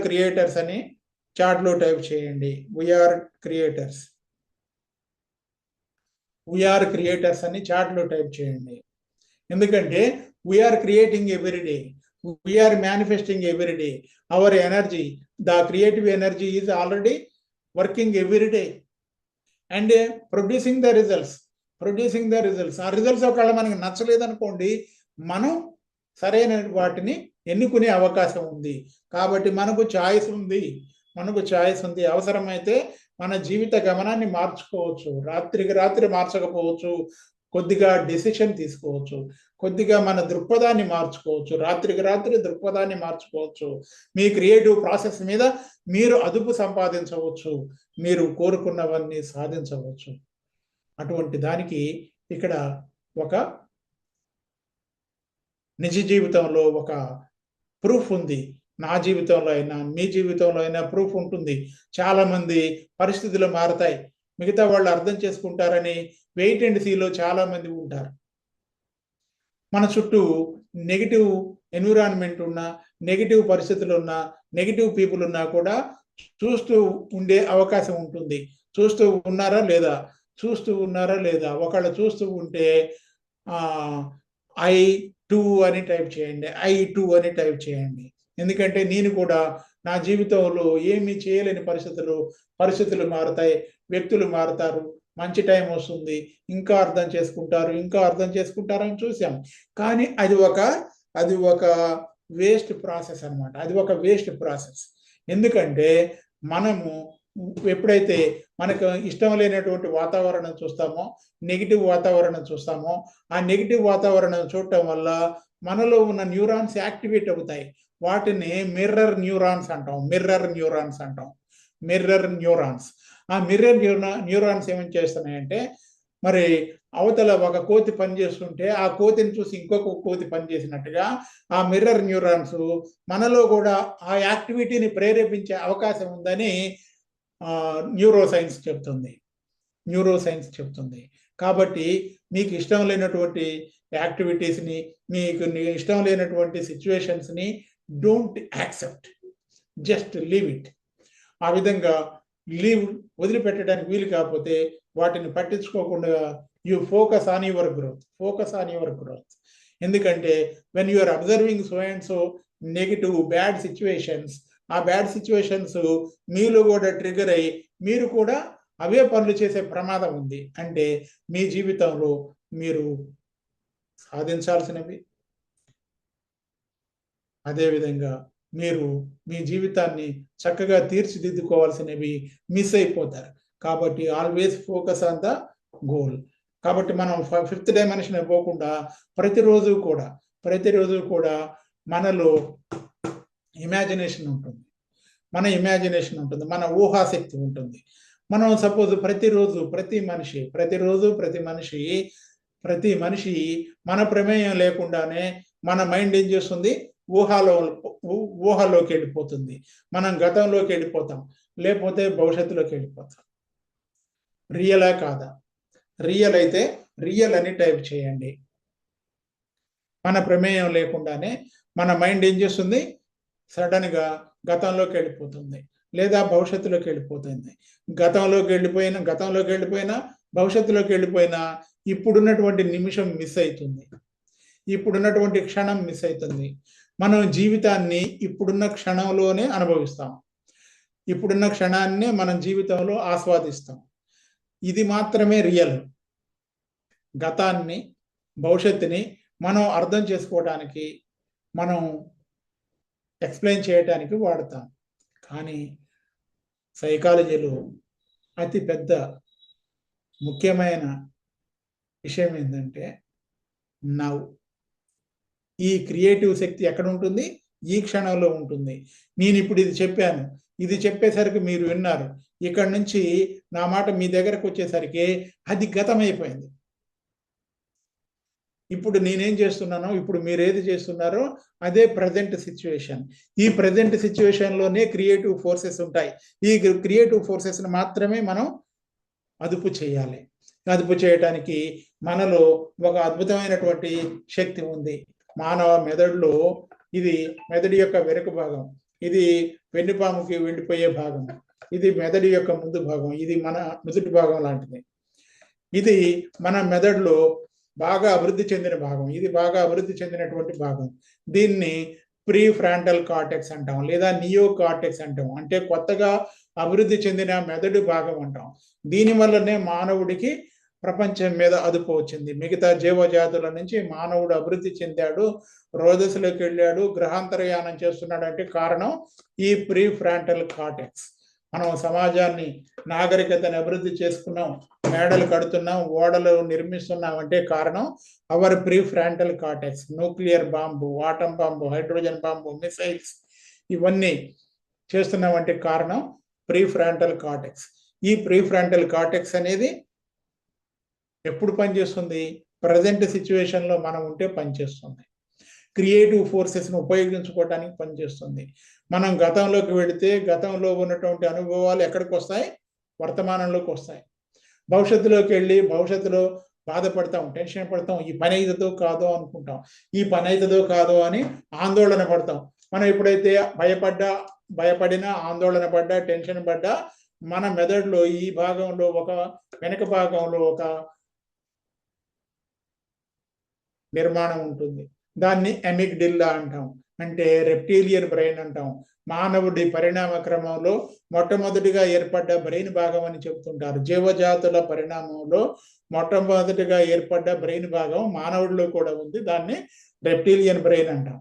క్రియేటర్స్ అని చాట్లో టైప్ చేయండి. వీఆర్ క్రియేటర్స్ అని చాట్లో టైప్ చేయండి. ఎందుకంటే we're creating every day, we're manifesting every day. Our energy, the creative energy is already working every day and producing the results. ఆ రిజల్ట్స్ ఒకవేళ మనకి నచ్చలేదనుకోండి, మనం సరైన వాటిని ఎన్నుకునే అవకాశం ఉంది. కాబట్టి మనకు ఛాయిస్ ఉంది. అవసరమైతే మన జీవిత గమనాన్ని మార్చుకోవచ్చు. రాత్రికి రాత్రి మార్చకపోవచ్చు, కొద్దిగా డెసిషన్ తీసుకోవచ్చు. కొద్దిగా మన దృక్పథాన్ని మార్చుకోవచ్చు, రాత్రికి రాత్రి దృక్పథాన్ని మార్చుకోవచ్చు. మీ క్రియేటివ్ ప్రాసెస్ మీద మీరు అదుపు సంపాదించవచ్చు, మీరు కోరుకున్నవన్నీ సాధించవచ్చు. అటువంటి దానికి ఇక్కడ ఒక నిజ జీవితంలో ఒక ప్రూఫ్ ఉంది. నా జీవితంలో అయినా మీ జీవితంలో అయినా ప్రూఫ్ ఉంటుంది. చాలా మంది పరిస్థితులు మారతాయి, మిగతా వాళ్ళు అర్థం చేసుకుంటారని వెయిట్ అండ్ సీలో చాలా మంది ఉంటారు. మన చుట్టూ నెగిటివ్ ఎన్విరాన్మెంట్ ఉన్నా, నెగిటివ్ పరిస్థితులు ఉన్నా, నెగిటివ్ పీపుల్ ఉన్నా కూడా చూస్తూ ఉండే అవకాశం ఉంటుంది. చూస్తూ ఉన్నారా లేదా, చూస్తూ ఉన్నారా లేదా, ఒకళ్ళు చూస్తూ ఉంటే ఐ టూ అని టైప్ చేయండి, ఐ టూ అని టైప్ చేయండి. ఎందుకంటే నేను కూడా నా జీవితంలో ఏమీ చేయలేని పరిస్థితులు మారుతాయి, వ్యక్తులు మారుతారు, మంచి టైం వస్తుంది, ఇంకా అర్థం చేసుకుంటారని చూసాం. కానీ అది ఒక వేస్ట్ ప్రాసెస్ అన్నమాట. అది ఒక వేస్ట్ ప్రాసెస్. ఎందుకంటే మనము ఎప్పుడైతే మనకు ఇష్టం లేనటువంటి వాతావరణం చూస్తామో, నెగిటివ్ వాతావరణం చూస్తామో, ఆ నెగిటివ్ వాతావరణం చూడటం వల్ల మనలో ఉన్న న్యూరాన్స్ యాక్టివేట్ అవుతాయి. వాటిని మిర్రర్ న్యూరాన్స్ అంటాం. ఆ మిర్రర్ న్యూరాన్స్ ఏమని చేస్తున్నాయంటే, మరి అవతల ఒక కోతి పనిచేస్తుంటే ఆ కోతిని చూసి ఇంకొక కోతి పనిచేసినట్టుగా ఆ మిర్రర్ న్యూరాన్స్ మనలో కూడా ఆ యాక్టివిటీని ప్రేరేపించే అవకాశం ఉందని న్యూరో సైన్స్ చెప్తుంది. కాబట్టి మీకు ఇష్టం లేనటువంటి యాక్టివిటీస్ని, మీకు ఇష్టం లేనటువంటి సిచ్యువేషన్స్ని don't accept, just leave it. ఆ విధంగా వదిలిపెట్టడానికి వీలు కాకపోతే వాటిని పట్టించుకోకుండా you focus on your growth. ఎందుకంటే when you are observing so and so negative bad situations, ఆ బ్యాడ్ సిచ్యువేషన్స్ మీలో కూడా ట్రిగర్ అయ్యి మీరు కూడా అవే పనులు చేసే ప్రమాదం ఉంది. అంటే మీ జీవితంలో మీరు సాధించాల్సినవి, అదేవిధంగా మీరు మీ జీవితాన్ని చక్కగా తీర్చిదిద్దుకోవాల్సినవి మిస్ అయిపోతారు. కాబట్టి always focus on the goal. కాబట్టి మనం 5th డైమెన్షన్ పోకుండా ప్రతిరోజు కూడా మనలో ఇమాజినేషన్ ఉంటుంది, మన ఊహాశక్తి ఉంటుంది. మనం సపోజ్ ప్రతి మనిషి మన ప్రమేయం లేకుండానే మన మైండ్ ఏం చేస్తుంది, ఊహలోకి వెళ్ళిపోతుంది. మనం గతంలోకి వెళ్ళిపోతాం, లేకపోతే భవిష్యత్తులోకి వెళ్ళిపోతాం. రియలా కాదా? రియల్ అయితే రియల్ అని టైప్ చేయండి. మన ప్రమేయం లేకుండానే మన మైండ్ ఏం చేస్తుంది, సడన్ గా గతంలోకి వెళ్ళిపోతుంది, లేదా భవిష్యత్తులోకి వెళ్ళిపోతుంది. గతంలోకి వెళ్ళిపోయినా భవిష్యత్తులోకి వెళ్ళిపోయినా ఇప్పుడున్నటువంటి నిమిషం మిస్ అవుతుంది, ఇప్పుడున్నటువంటి క్షణం మిస్ అవుతుంది. మనం జీవితాన్ని ఇప్పుడున్న క్షణంలోనే అనుభవిస్తాం, ఇప్పుడున్న క్షణాన్నే మనం జీవితంలో ఆస్వాదిస్తాం. ఇది మాత్రమే రియల్. గతాన్ని, భవిష్యత్తుని మనం అర్థం చేసుకోవడానికి, మనం ఎక్స్ప్లెయిన్ చేయడానికి వాడతాం. కానీ సైకాలజీలో అతి పెద్ద ముఖ్యమైన విషయం ఏంటంటే నౌ. ఈ క్రియేటివ్ శక్తి ఎక్కడ ఉంటుంది? ఈ క్షణంలో ఉంటుంది. నేను ఇప్పుడు ఇది చెప్పేసరికి మీరు విన్నారు. ఇక్కడ నుంచి నా మాట మీ దగ్గరకు వచ్చేసరికి అది గతమైపోయింది. ఇప్పుడు నేనేం చేస్తున్నానో, ఇప్పుడు మీరు ఏది చేస్తున్నారో అదే ప్రజెంట్ సిచ్యువేషన్. ఈ ప్రజెంట్ సిచ్యువేషన్లోనే క్రియేటివ్ ఫోర్సెస్ ఉంటాయి. ఈ క్రియేటివ్ ఫోర్సెస్ని మాత్రమే మనం అదుపు చేయాలి. అదుపు చేయటానికి మనలో ఒక అద్భుతమైనటువంటి శక్తి ఉంది. మానవ మెదడులో ఇది మెదడు యొక్క వెనుక భాగం, ఇది వెన్నుపాముకి వెళ్ళిపోయే భాగం, ఇది మెదడు యొక్క ముందు భాగం, ఇది మన నుదుటి భాగం లాంటిది. ఇది మన మెదడులో బాగా అభివృద్ధి చెందిన భాగం, ఇది బాగా అభివృద్ధి చెందినటువంటి భాగం. దీన్ని ప్రీ ఫ్రాంటల్ కార్టెక్స్ అంటాం, లేదా నియో కార్టెక్స్ అంటాం. అంటే కొత్తగా అభివృద్ధి చెందిన మెదడు భాగం అంటాం. దీనివల్లనే మానవుడికి ప్రపంచం మీద అదుపు వచ్చింది. మిగతా జీవజాతుల నుంచి మానవుడు అభివృద్ధి చెందాడు, రోదస్సులోకి వెళ్ళాడు, గ్రహాంతరయానం చేస్తున్నాడు అంటే కారణం ఈ ప్రీ ఫ్రాంటల్ కార్టెక్స్. మనం సమాజాన్ని, నాగరికతను అభివృద్ధి చేసుకున్నాం, మేడలు కడుతున్నాం, ఓడలు నిర్మిస్తున్నాం అంటే కారణం our prefrontal cortex. Nuclear bomb, atom bomb, hydrogen bomb, missiles ఇవన్నీ చేస్తున్నామంటే కారణం ప్రీ ఫ్రాంటల్ కార్టెక్స్. ఈ ప్రీ ఫ్రాంటల్ కార్టెక్స్ అనేది ఎప్పుడు పనిచేస్తుంది? ప్రజెంట్ సిచ్యువేషన్లో మనం ఉంటే పనిచేస్తుంది. క్రియేటివ్ ఫోర్సెస్ను ఉపయోగించుకోవడానికి పనిచేస్తుంది. మనం గతంలోకి వెళితే గతంలో ఉన్నటువంటి అనుభవాలు ఎక్కడికి వస్తాయి? వర్తమానంలోకి వస్తాయి. భవిష్యత్తులోకి వెళ్ళి భవిష్యత్తులో బాధపడతాం, టెన్షన్ పడతాం, ఈ పని అవుతుందో కాదో అనుకుంటాం, ఈ పని అవుతుందో కాదో అని ఆందోళన పడతాం. మనం ఎప్పుడైతే భయపడినా, ఆందోళన పడ్డా, టెన్షన్ పడ్డా మన మెదడులో ఈ భాగంలో వెనక భాగంలో ఒక నిర్మాణం ఉంటుంది. దాన్ని అమిగ్డిల్లా అంటాం, అంటే రెప్టీలియన్ బ్రెయిన్ అంటాం. మానవుడి పరిణామ క్రమంలో మొట్టమొదటిగా ఏర్పడ్డ బ్రెయిన్ భాగం అని చెప్తుంటారు. జీవజాతుల పరిణామంలో మొట్టమొదటిగా ఏర్పడ్డ బ్రెయిన్ భాగం మానవుడిలో కూడా ఉంది. దాన్ని రెప్టీలియన్ బ్రెయిన్ అంటాం.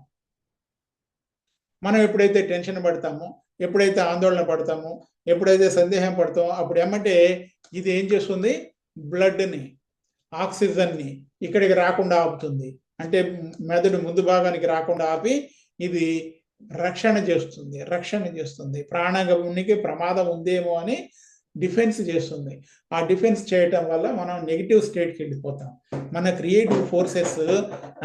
మనం ఎప్పుడైతే టెన్షన్ పడతామో, ఎప్పుడైతే ఆందోళన పడతామో, ఎప్పుడైతే సందేహం పడతామో అప్పుడు ఏమంటే ఇది ఏం చేస్తుంది? బ్లడ్ని, ఆక్సిజన్ని ఇక్కడికి రాకుండా ఆపుతుంది. అంటే మెదడు ముందు భాగానికి రాకుండా ఆపి ఇది రక్షణ చేస్తుంది. ప్రాణానికి ప్రమాదం ఉందేమో అని డిఫెన్స్ చేస్తుంది. ఆ డిఫెన్స్ చేయటం వల్ల మనం నెగిటివ్ స్టేట్కి వెళ్ళిపోతాం. మన క్రియేటివ్ ఫోర్సెస్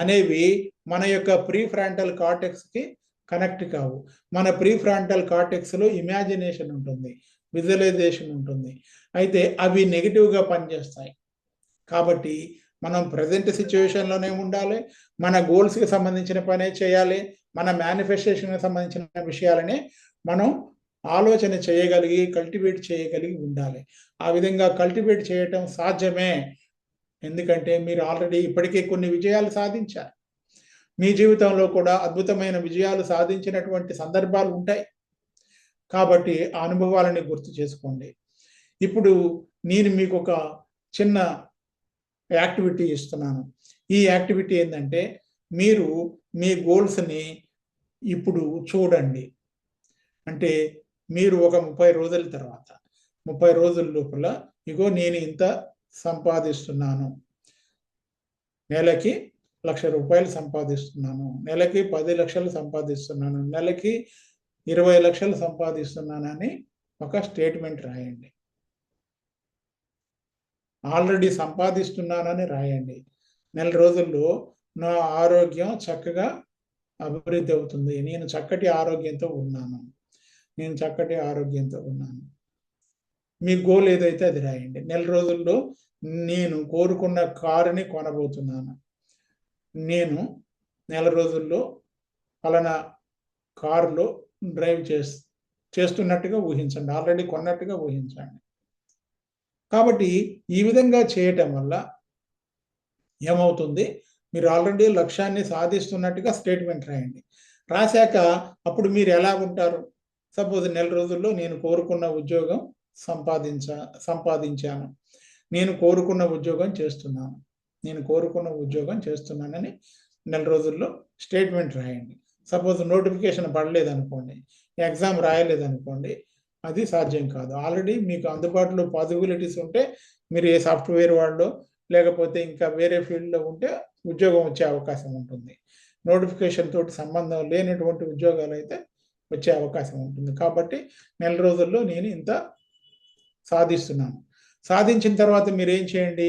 అనేవి మన యొక్క ప్రీ ఫ్రాంటల్ కార్టెక్స్కి కనెక్ట్ కావు. మన ప్రీ ఫ్రాంటల్ కార్టెక్స్లో ఇమాజినేషన్ ఉంటుంది, విజువలైజేషన్ ఉంటుంది. అయితే అవి నెగిటివ్గా పనిచేస్తాయి. కాబట్టి మనం ప్రజెంట్ సిచ్యువేషన్లోనే ఉండాలి. మన గోల్స్కి సంబంధించిన పనే చేయాలి. మన మేనిఫెస్టేషన్కి సంబంధించిన విషయాలనే మనం ఆలోచన చేయగలిగి, కల్టివేట్ చేయగలిగి ఉండాలి. ఆ విధంగా కల్టివేట్ చేయటం సాధ్యమే. ఎందుకంటే మీరు ఆల్రెడీ ఇప్పటికే కొన్ని విజయాలు సాధించారు. మీ జీవితంలో కూడా అద్భుతమైన విజయాలు సాధించినటువంటి సందర్భాలు ఉంటాయి. కాబట్టి ఆ అనుభవాలని గుర్తు చేసుకోండి. ఇప్పుడు నేను మీకు ఒక చిన్న యాక్టివిటీ ఇస్తున్నాను. ఈ యాక్టివిటీ ఏంటంటే మీరు మీ గోల్స్ని ఇప్పుడు చూడండి. అంటే మీరు ఒక 30 రోజుల తర్వాత, 30 రోజుల లోపల ఇగో నేను ఇంత సంపాదిస్తున్నాను, నెలకి 1,00,000 రూపాయలు సంపాదిస్తున్నాను, నెలకి 10 లక్షలు సంపాదిస్తున్నాను, నెలకి 20 లక్షలు సంపాదిస్తున్నానని ఒక స్టేట్మెంట్ రాయండి. ఆల్రెడీ సంపాదిస్తున్నానని రాయండి. నెల రోజుల్లో నా ఆరోగ్యం చక్కగా అభివృద్ధి అవుతుంది, నేను చక్కటి ఆరోగ్యంతో ఉన్నాను. మీ గోల్ ఏదైతే అది రాయండి. నెల రోజుల్లో నేను కోరుకున్న కారుని కొనబోతున్నాను, నేను నెల రోజుల్లో పలానా కారులో డ్రైవ్ చేస్తున్నట్టుగా ఊహించండి, ఆల్రెడీ కొన్నట్టుగా ఊహించండి. కాబట్టి ఈ విధంగా చేయటం వల్ల ఏమవుతుంది? మీరు ఆల్రెడీ లక్ష్యాన్ని సాధిస్తున్నట్టుగా స్టేట్మెంట్ రాయండి. రాశాక అప్పుడు మీరు ఎలా ఉంటారు? సపోజ్ నెల రోజుల్లో నేను కోరుకున్న ఉద్యోగం సంపాదించాను, నేను కోరుకున్న ఉద్యోగం చేస్తున్నానని నెల రోజుల్లో స్టేట్మెంట్ రాయండి. సపోజ్ నోటిఫికేషన్ పడలేదనుకోండి, ఎగ్జామ్ రాయలేదనుకోండి, అది సాధ్యం కాదు. ఆల్రెడీ మీకు అందుబాటులో పాసిబిలిటీస్ ఉంటే మీరు ఏ సాఫ్ట్వేర్ వాళ్ళు లేకపోతే ఇంకా వేరే ఫీల్డ్లో ఉంటే ఉద్యోగం వచ్చే అవకాశం ఉంటుంది. నోటిఫికేషన్ తోటి సంబంధం లేనటువంటి ఉద్యోగాలు అయితే వచ్చే అవకాశం ఉంటుంది. కాబట్టి నెల రోజుల్లో నేను ఇంత సాధిస్తున్నాను. సాధించిన తర్వాత మీరు ఏం చేయండి?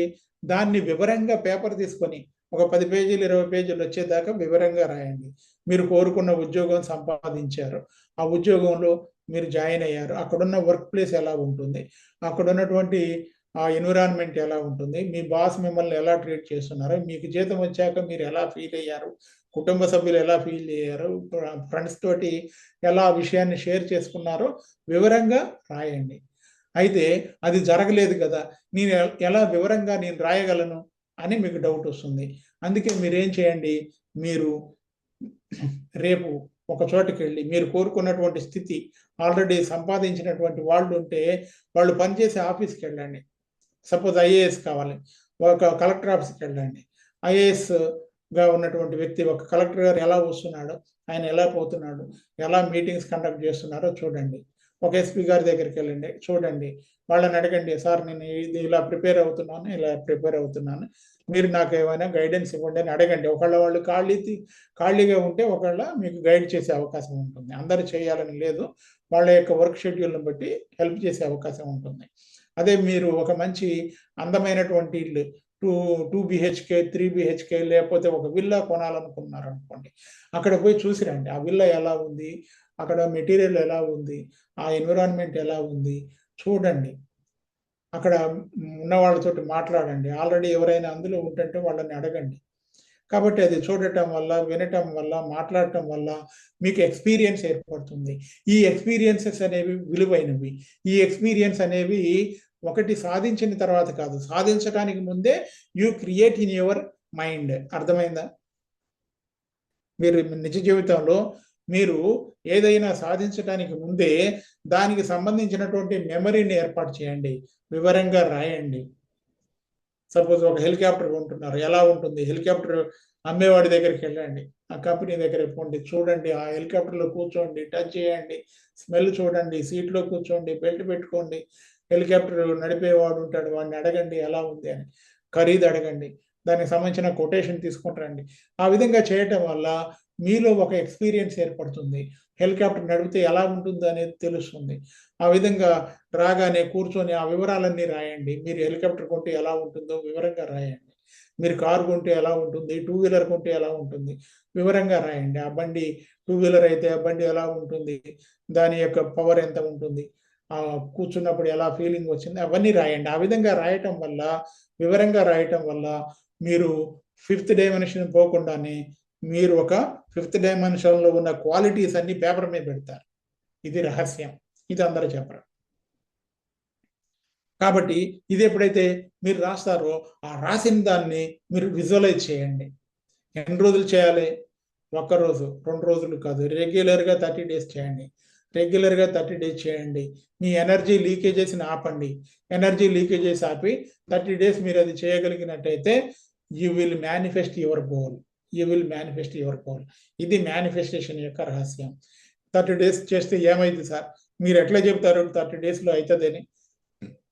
దాన్ని వివరంగా పేపర్ తీసుకొని ఒక 10 పేజీలు 20 పేజీలు వచ్చేదాకా వివరంగా రాయండి. మీరు కోరుకున్న ఉద్యోగం సంపాదించారు, ఆ ఉద్యోగంలో మీరు జాయిన్ అయ్యారు, అక్కడున్న వర్క్ ప్లేస్ ఎలా ఉంటుంది, అక్కడ ఉన్నటువంటి ఆ ఎన్విరాన్మెంట్ ఎలా ఉంటుంది, మీ బాస్ మిమ్మల్ని ఎలా ట్రీట్ చేస్తున్నారు, మీకు జీతం వచ్చాక మీరు ఎలా ఫీల్ అయ్యారు, కుటుంబ సభ్యులు ఎలా ఫీల్ అయ్యారు, ఫ్రెండ్స్ తోటి ఎలా ఆ విషయాన్ని షేర్ చేసుకున్నారో వివరంగా రాయండి. అయితే అది జరగలేదు కదా, నేను ఎలా వివరంగా నేను రాయగలను అని మీకు డౌట్ వస్తుంది. అందుకే మీరేం చేయండి? మీరు రేపు ఒక చోటుకి వెళ్ళి మీరు కోరుకున్నటువంటి స్థితి ఆల్రెడీ సంపాదించినటువంటి వాళ్ళు ఉంటే వాళ్ళు పనిచేసే ఆఫీస్కి వెళ్ళండి. సపోజ్ ఐఏఎస్ కావాలి, ఒక కలెక్టర్ ఆఫీస్కి వెళ్ళండి. ఐఏఎస్గా ఉన్నటువంటి వ్యక్తి ఒక కలెక్టర్ గారు ఎలా వస్తున్నాడో, ఆయన ఎలా పోతున్నాడు, ఎలా మీటింగ్స్ కండక్ట్ చేస్తున్నారో చూడండి. ఒక ఎస్పీ గారి దగ్గరికి వెళ్ళండి, చూడండి, వాళ్ళని అడగండి, సార్ నేను ఇది ఇలా ప్రిపేర్ అవుతున్నాను, మీరు నాకు ఏమైనా గైడెన్స్ ఇవ్వండి అని అడగండి. ఒకళ్ళ వాళ్ళు ఖాళీగా ఉంటే ఒకళ్ళ మీకు గైడ్ చేసే అవకాశం ఉంటుంది. అందరూ చేయాలని లేదు, వాళ్ళ యొక్క వర్క్ షెడ్యూల్ని బట్టి హెల్ప్ చేసే అవకాశం ఉంటుంది. అదే మీరు ఒక మంచి అందమైనటువంటి ఇల్లు 2 బిహెచ్కే 3 బిహెచ్కే లేకపోతే ఒక విల్లా కొనాలనుకున్నారు అనుకోండి, అక్కడ పోయి చూసిరండి ఆ విల్లా ఎలా ఉంది, అక్కడ మెటీరియల్ ఎలా ఉంది, ఆ ఎన్విరాన్మెంట్ ఎలా ఉంది చూడండి. అక్కడ ఉన్న వాళ్ళతోటి మాట్లాడండి. ఆల్రెడీ ఎవరైనా అందులో ఉంటుంటే వాళ్ళని అడగండి. కాబట్టి అది చూడటం వల్ల, వినటం వల్ల, మాట్లాడటం వల్ల మీకు ఎక్స్పీరియన్స్ ఏర్పడుతుంది. ఈ ఎక్స్పీరియన్సెస్ అనేవి విలువైనవి. ఈ ఎక్స్పీరియన్స్ అనేవి ఒకటి సాధించిన తర్వాత కాదు, సాధించడానికి ముందే you create in your mind. అర్థమైందా? మీరు నిజ జీవితంలో మీరు ఏదైనా సాధించడానికి ముందే దానికి సంబంధించినటువంటి మెమరీని ఏర్పాటు చేయండి, వివరంగా రాయండి. సపోజ్ ఒక హెలికాప్టర్ కొంటున్నారు, ఎలా ఉంటుంది హెలికాప్టర్, అమ్మేవాడి దగ్గరికి వెళ్ళండి, ఆ కంపెనీ దగ్గరికి పోండి, చూడండి, ఆ హెలికాప్టర్లో కూర్చోండి, టచ్ చేయండి, స్మెల్ చూడండి, సీట్లో కూర్చోండి, బెల్ట్ పెట్టుకోండి, హెలికాప్టర్ నడిపేవాడు ఉంటాడు, వాడిని అడగండి ఎలా ఉంది అని, ఖరీదు అడగండి, దానికి సంబంధించిన కొటేషన్ తీసుకుంటారండి. ఆ విధంగా చేయటం వల్ల మీలో ఒక ఎక్స్పీరియన్స్ ఏర్పడుతుంది. హెలికాప్టర్ నడిపితే ఎలా ఉంటుందో అనేది తెలుస్తుంది. ఆ విధంగా రాగానే కూర్చొని ఆ వివరాలన్నీ రాయండి. మీరు హెలికాప్టర్ కొంటే ఎలా ఉంటుందో వివరంగా రాయండి. మీరు కారు కొంటే ఎలా ఉంటుంది, 2 వీలర్ కొంటే ఎలా ఉంటుంది వివరంగా రాయండి. ఆ బండి 2 వీలర్ అయితే ఆ బండి ఎలా ఉంటుంది, దాని యొక్క పవర్ ఎంత ఉంటుంది, కూర్చున్నప్పుడు ఎలా ఫీలింగ్ వచ్చింది అవన్నీ రాయండి. ఆ విధంగా రాయటం వల్ల, వివరంగా రాయటం వల్ల మీరు 5th డైమెన్షన్ పోకుండానే మీరు ఒక 5th డైమెన్షన్లో ఉన్న క్వాలిటీస్ అన్ని పేపర్ మీద పెడతారు. ఇది రహస్యం, ఇది అందరూ చెప్పరు. కాబట్టి ఇది ఎప్పుడైతే మీరు రాస్తారో ఆ రాసిన దాన్ని మీరు విజువలైజ్ చేయండి. ఎన్ని రోజులు చేయాలి? 1 రోజు, 2 రోజులు కాదు, రెగ్యులర్గా 30 డేస్ చేయండి. రెగ్యులర్గా 30 డేస్ చేయండి. మీ ఎనర్జీ లీకేజెస్ని ఆపండి. ఎనర్జీ లీకేజెస్ ఆపి 30 డేస్ మీరు అది చేయగలిగినట్టయితే you will manifest your goal. ఇది మేనిఫెస్టేషన్ యొక్క రహస్యం. 30 డేస్ చేస్తే ఏమైంది సార్, మీరు ఎట్లా చెప్తారు 30 డేస్లో అవుతుందని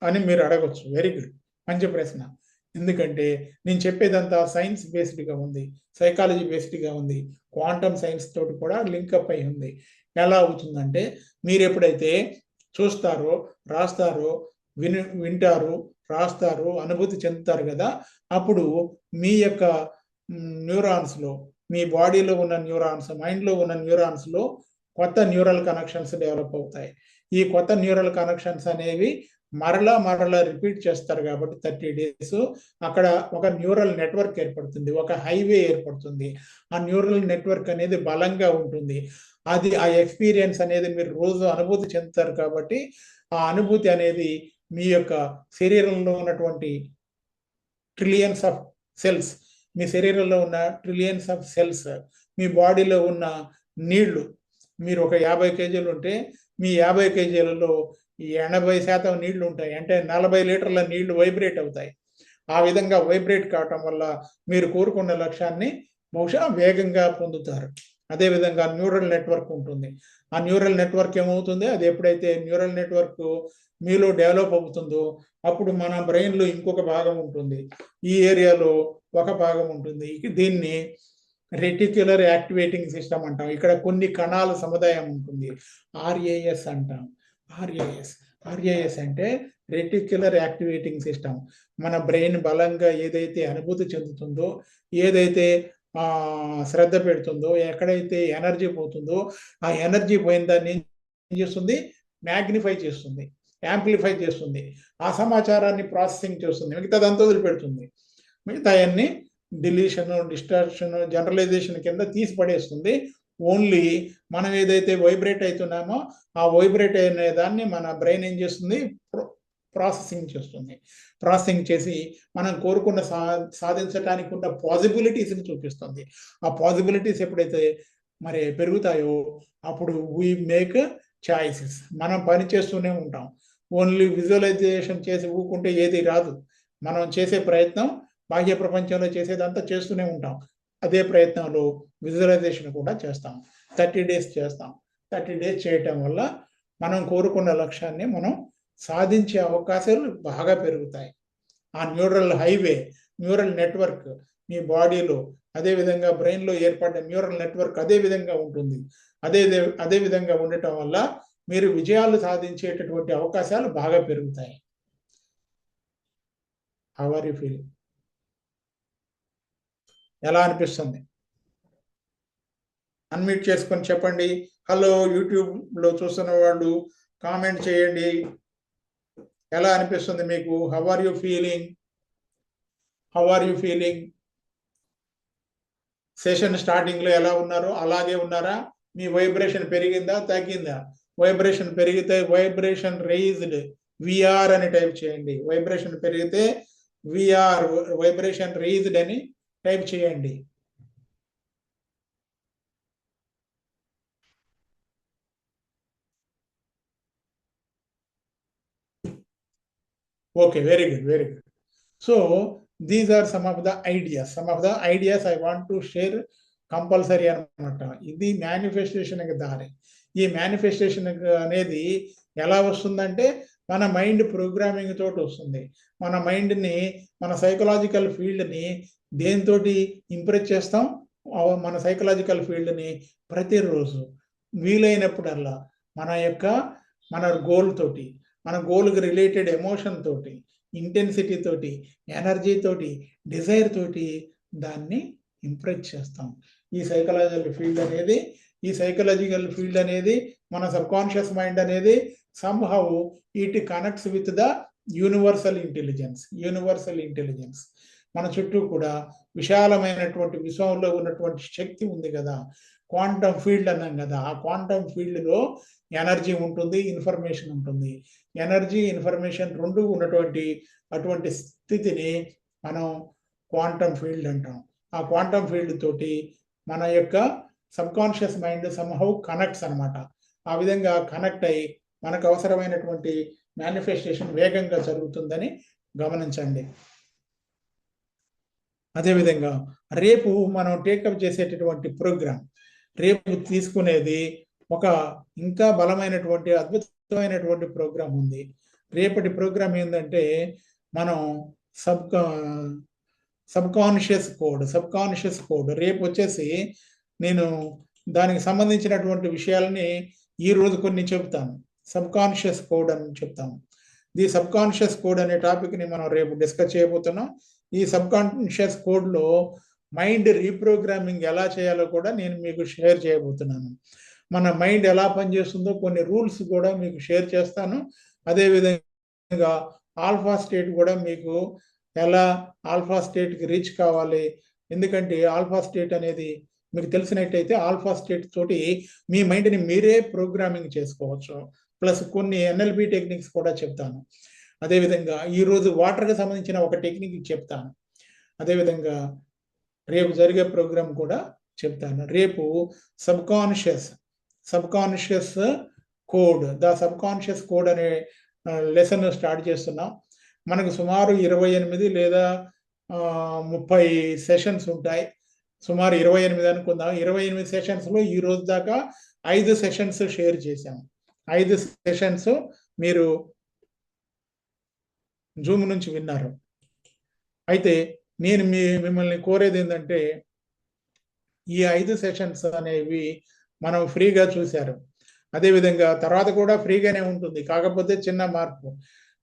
అని మీరు అడగచ్చు. వెరీ గుడ్, మంచి ప్రశ్న. ఎందుకంటే నేను చెప్పేదంతా సైన్స్ బేస్డ్గా ఉంది, సైకాలజీ బేస్డ్గా ఉంది, క్వాంటమ్ సైన్స్ తోటి కూడా లింకప్ అయి ఉంది. ఎలా అవుతుందంటే మీరు ఎప్పుడైతే చూస్తారో, రాస్తారో, వింటారు, రాస్తారు, అనుభూతి చెందుతారు కదా, అప్పుడు మీ యొక్క న్యూరాన్స్లో, మీ బాడీలో ఉన్న న్యూరాన్స్, మైండ్లో ఉన్న న్యూరాన్స్లో కొత్త న్యూరల్ కనెక్షన్స్ డెవలప్ అవుతాయి. ఈ కొత్త న్యూరల్ కనెక్షన్స్ అనేవి మరలా రిపీట్ చేస్తారు కాబట్టి 30 డేస్ అక్కడ ఒక న్యూరల్ నెట్వర్క్ ఏర్పడుతుంది, ఒక హైవే ఏర్పడుతుంది. ఆ న్యూరల్ నెట్వర్క్ అనేది బలంగా ఉంటుంది. అది ఆ ఎక్స్పీరియన్స్ అనేది మీరు రోజు అనుభూతి చెందుతారు కాబట్టి ఆ అనుభూతి అనేది మీ యొక్క శరీరంలో ఉన్నటువంటి ట్రిలియన్స్ ఆఫ్ సెల్స్, మీ శరీరంలో ఉన్న ట్రిలియన్స్ ఆఫ్ సెల్స్, మీ బాడీలో ఉన్న నీళ్లు, మీరు ఒక 50 కేజీలు ఉంటే మీ 50 కేజీలలో 80% నీళ్లు ఉంటాయి, అంటే 40 లీటర్ల నీళ్లు వైబ్రేట్ అవుతాయి. ఆ విధంగా వైబ్రేట్ కావటం వల్ల మీరు కోరుకున్న లక్ష్యాన్ని బహుశా వేగంగా పొందుతారు. అదేవిధంగా న్యూరల్ నెట్వర్క్ ఉంటుంది. ఆ న్యూరల్ నెట్వర్క్ ఏమవుతుంది, అది ఎప్పుడైతే న్యూరల్ నెట్వర్క్ మీలో డెవలప్ అవుతుందో అప్పుడు మన బ్రెయిన్లో ఇంకొక భాగం ఉంటుంది, ఈ ఏరియాలో ఒక భాగం ఉంటుంది. దీన్ని రెటిక్యులర్ యాక్టివేటింగ్ సిస్టమ్ అంటాం. ఇక్కడ కొన్ని కణాల సముదాయం ఉంటుంది, ఆర్ఏఎస్ అంటాం. ఆర్ఏఎస్ అంటే రెటిక్యులర్ యాక్టివేటింగ్ సిస్టమ్. మన బ్రెయిన్ బలంగా ఏదైతే అనుభూతి చెందుతుందో, ఏదైతే శ్రద్ధ పెడుతుందో, ఎక్కడైతే ఎనర్జీ పోతుందో ఆ ఎనర్జీ పోయిన దాన్ని ఏం చేస్తుంది, మ్యాగ్నిఫై చేస్తుంది, యాంప్లిఫై చేస్తుంది, ఆ సమాచారాన్ని ప్రాసెసింగ్ చేస్తుంది, మిగతాదంతా వదిలిపెడుతుంది. మిగతా అన్ని డిలీషన్, డిస్టార్షన్, జనరలైజేషన్ కింద తీసి పడేస్తుంది. ఓన్లీ మనం ఏదైతే వైబ్రేట్ అవుతున్నామో ఆ వైబ్రేట్ అయిన దాన్ని మన బ్రెయిన్ ఏం చేస్తుంది, ప్రాసెసింగ్ చేసి మనం కోరుకున్న సాధించడానికి ఉన్న పాసిబిలిటీస్ని చూపిస్తుంది. ఆ పాసిబిలిటీస్ ఎప్పుడైతే మరి పెరుగుతాయో అప్పుడు వీ మేక్ చాయిసెస్. మనం పని చేస్తూనే ఉంటాం. ఓన్లీ విజువలైజేషన్ చేసి ఊరుకుంటే ఏది రాదు. మనం చేసే ప్రయత్నం, బాహ్య ప్రపంచంలో చేసేదంతా చేస్తూనే ఉంటాం. అదే ప్రయత్నంలో విజువలైజేషన్ కూడా చేస్తాం. 30 డేస్ చేస్తాం. 30 డేస్ చేయటం వల్ల మనం కోరుకున్న లక్ష్యాన్ని మనం సాధించే అవకాశాలు బాగా పెరుగుతాయి. ఆ న్యూరల్ హైవే, న్యూరల్ నెట్వర్క్ మీ బాడీలో, అదేవిధంగా బ్రెయిన్లో ఏర్పడ్డ న్యూరల్ నెట్వర్క్ అదే విధంగా ఉంటుంది. అదే విధంగా ఉండటం వల్ల మీరు విజయాలు సాధించేటటువంటి అవకాశాలు బాగా పెరుగుతాయి. How are you feeling? ఎలా అనిపిస్తుంది? అన్మ్యూట్ చేసుకొని చెప్పండి. హలో, యూట్యూబ్లో చూస్తున్న వాళ్ళు కామెంట్ చేయండి. ఎలా అనిపిస్తుంది మీకు? How are you feeling? How are you feeling? Session స్టార్టింగ్లో ఎలా ఉన్నారో అలాగే ఉన్నారా? మీ వైబ్రేషన్ పెరిగిందా తగ్గిందా? వైబ్రేషన్ పెరిగితే వైబ్రేషన్ రైజ్డ్ విఆర్ అని టైప్ చేయండి. వైబ్రేషన్ పెరిగితే విఆర్, వైబ్రేషన్ రైజ్డ్ అని టైప్ చేయండి. Okay, very good, very good. So these are some of the ideas. Some of the ideas I want to share compulsory అనమాట. ఇది మేనిఫెస్టేషన్కి దారి. ఈ మేనిఫెస్టేషన్ అనేది ఎలా వస్తుందంటే మన మైండ్ ప్రోగ్రామింగ్ తోటి వస్తుంది. మన మైండ్ని, మన సైకలాజికల్ ఫీల్డ్ని దేనితోటి ఇంప్రెస్ చేస్తాం? మన సైకలాజికల్ ఫీల్డ్ని ప్రతిరోజు వీలైనప్పుడల్లా మన గోల్ తోటి, మన గోల్కి రిలేటెడ్ ఎమోషన్ తోటి, ఇంటెన్సిటీ తోటి, ఎనర్జీ తోటి, డిజైర్ తోటి దాన్ని ఇంప్రెస్ చేస్తాం. ఈ సైకలాజికల్ ఫీల్డ్ అనేది మన సబ్కాన్షియస్ మైండ్ అనేది somehow it connects with the universal intelligence. మన చుట్టూ కూడా విశాలమైనటువంటి విశ్వంలో ఉన్నటువంటి శక్తి ఉంది కదా, క్వాంటమ్ ఫీల్డ్ అన్నాం కదా. ఆ క్వాంటమ్ ఫీల్డ్లో ఎనర్జీ ఉంటుంది, ఇన్ఫర్మేషన్ ఉంటుంది. ఎనర్జీ, ఇన్ఫర్మేషన్ రెండు ఉన్నటువంటి అటువంటి స్థితిని మనం క్వాంటమ్ ఫీల్డ్ అంటాం. ఆ క్వాంటమ్ ఫీల్డ్ తోటి మన యొక్క సబ్కాన్షియస్ మైండ్ సంహౌ కనెక్ట్స్ అనమాట. ఆ విధంగా కనెక్ట్ అయ్యి మనకు అవసరమైనటువంటి మేనిఫెస్టేషన్ వేగంగా జరుగుతుందని గమనించండి. అదేవిధంగా రేపు మనం టేకప్ చేసేటటువంటి ప్రోగ్రాం, రేపు తీసుకునేది ఒక ఇంకా బలమైనటువంటి అద్భుతమైనటువంటి ప్రోగ్రాం ఉంది. రేపటి ప్రోగ్రాం ఏంటంటే మనం సబ్కాన్షియస్ కోడ్. రేపు వచ్చేసి నేను దానికి సంబంధించినటువంటి విషయాలని ఈరోజు కొన్ని చెబుతాను. సబ్కాన్షియస్ కోడ్ అని చెప్తాను. ది సబ్కాన్షియస్ కోడ్ అనే టాపిక్ని మనం రేపు డిస్కస్ చేయబోతున్నాం. ఈ సబ్కాన్షియస్ కోడ్లో మైండ్ రీప్రోగ్రామింగ్ ఎలా చేయాలో కూడా నేను మీకు షేర్ చేయబోతున్నాను. మన మైండ్ ఎలా పనిచేస్తుందో కొన్ని రూల్స్ కూడా మీకు షేర్ చేస్తాను. అదేవిధంగా ఆల్ఫా స్టేట్ కూడా మీకు ఎలా ఆల్ఫా స్టేట్కి రీచ్ కావాలి. ఎందుకంటే ఆల్ఫా స్టేట్ అనేది మీకు తెలిసినట్టయితే ఆల్ఫా స్టేట్ తోటి మీ మైండ్ని మీరే ప్రోగ్రామింగ్ చేసుకోవచ్చు. ప్లస్ కొన్ని ఎన్ఎల్పి టెక్నిక్స్ కూడా చెప్తాను. అదేవిధంగా ఈరోజు వాటర్కి సంబంధించిన ఒక టెక్నిక్ చెప్తాను. అదేవిధంగా రేపు జరిగే ప్రోగ్రామ్ కూడా చెప్తాను. రేపు సబ్కాన్షియస్ కోడ్ అనే లెసన్ స్టార్ట్ చేస్తున్నాం. మనకు సుమారు 28 లేదా 30 సెషన్స్ ఉంటాయి. సుమారు 28 అనుకుందాం. 28 సెషన్స్లో ఈ రోజు దాకా 5 సెషన్స్ షేర్ చేశాము. 5 సెషన్స్ మీరు జూమ్ నుంచి విన్నారు. అయితే నేను మిమ్మల్ని కోరేది ఏంటంటే ఈ 5 సెషన్స్ అనేవి మనం ఫ్రీగా చూశారు. అదేవిధంగా తర్వాత కూడా ఫ్రీగానే ఉంటుంది. కాకపోతే చిన్న మార్పు,